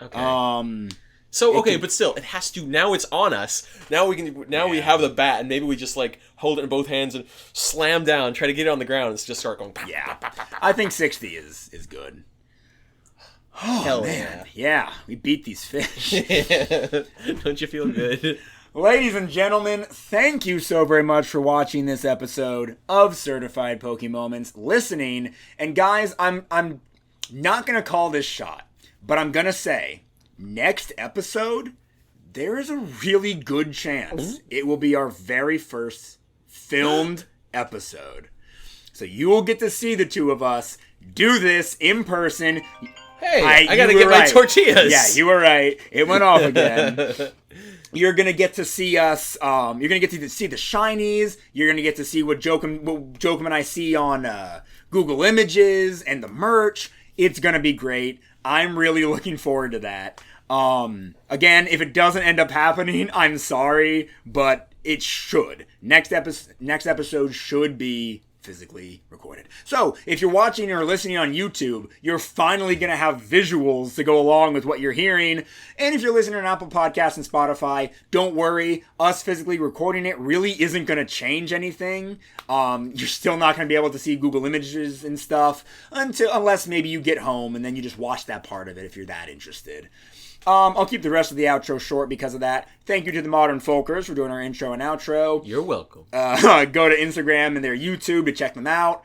100%. Okay. But still, it has to. Now it's on us. Now we can. Now we have the bat, and maybe we just like hold it in both hands and slam down, try to get it on the ground, and just start going. I think 60 is good. Oh, hell man. Yeah, we beat these fish. Don't you feel good? Ladies and gentlemen, thank you so very much for watching this episode of Certified Pokemoments, listening. And guys, I'm not going to call this shot, but I'm going to say, next episode, there is a really good chance it will be our very first filmed episode. So you will get to see the two of us do this in person. Hey, I gotta get my tortillas. Yeah, you were right. It went off again. You're gonna get to see us. You're gonna get to see the shinies. You're gonna get to see what Jokum and I see on Google Images and the merch. It's gonna be great. I'm really looking forward to that. Again, if it doesn't end up happening, I'm sorry, but it should. Next episode should be physically recorded. So, if you're watching or listening on YouTube, you're finally going to have visuals to go along with what you're hearing. And if you're listening on Apple Podcasts and Spotify, don't worry. Us physically recording it really isn't going to change anything. You're still not going to be able to see Google Images and stuff unless maybe you get home and then you just watch that part of it if you're that interested. I'll keep the rest of the outro short because of that. Thank you to the Modern Folkers for doing our intro and outro. You're welcome. Go to Instagram and their YouTube to check them out.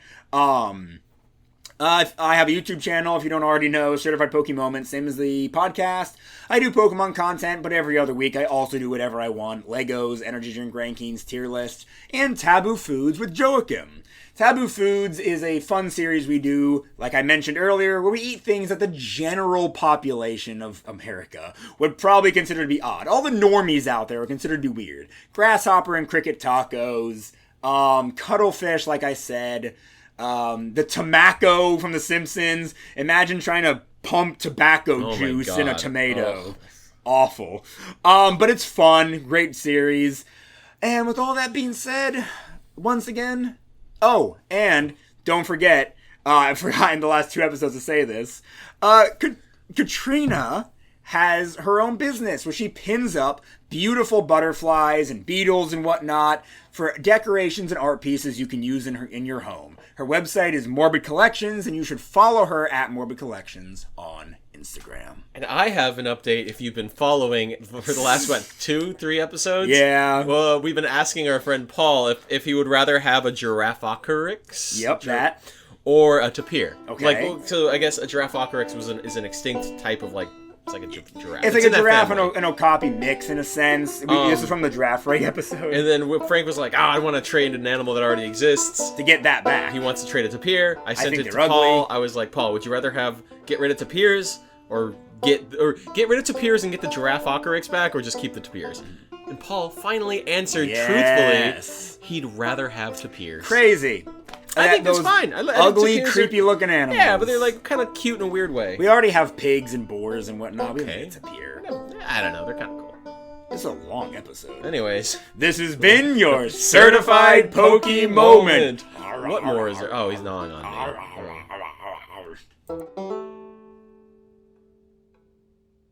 I have a YouTube channel, if you don't already know, Certified Poke Moments, same as the podcast. I do Pokemon content, but every other week I also do whatever I want. Legos, energy drink rankings, tier lists, and Taboo Foods with Joachim. Taboo Foods is a fun series we do, like I mentioned earlier, where we eat things that the general population of America would probably consider to be odd. All the normies out there are considered to be weird. Grasshopper and cricket tacos, cuttlefish, like I said, the tobacco from The Simpsons. Imagine trying to pump tobacco juice in a tomato. Awful. But it's fun. Great series. And with all that being said, once again... Oh, and don't forget, I forgot in the last 2 episodes to say this, Katrina has her own business where she pins up beautiful butterflies and beetles and whatnot for decorations and art pieces you can use in your home. Her website is Morbid Collections, and you should follow her at Morbid Collections on Instagram. And I have an update if you've been following for the last, 2-3 episodes? Yeah. Well, we've been asking our friend Paul if he would rather have a Giraffocalyx. Yep, that. Or a tapir. Okay. So I guess a Giraffocalyx is an extinct type of, it's like a giraffe. It's like a giraffe and an okapi mix, in a sense. This is from the Giraffe Ray episode. And then Frank was like, I want to trade an animal that already exists. To get that back. He wants to trade a tapir. I sent it to ugly. Paul. I was like, Paul, would you rather get rid of tapirs or get rid of tapirs and get the Giraffocalyx back, or just keep the tapirs? And Paul finally answered truthfully, he'd rather have tapirs. Crazy. I think that's fine. Ugly, creepy-looking animals. Yeah, but they're kind of cute in a weird way. We already have pigs and boars and whatnot. Okay. We don't need tapir. I don't know. They're kind of cool. This is a long episode. Anyways. This has been your Certified Poke Moment. What more is there? Oh, he's gnawing on me.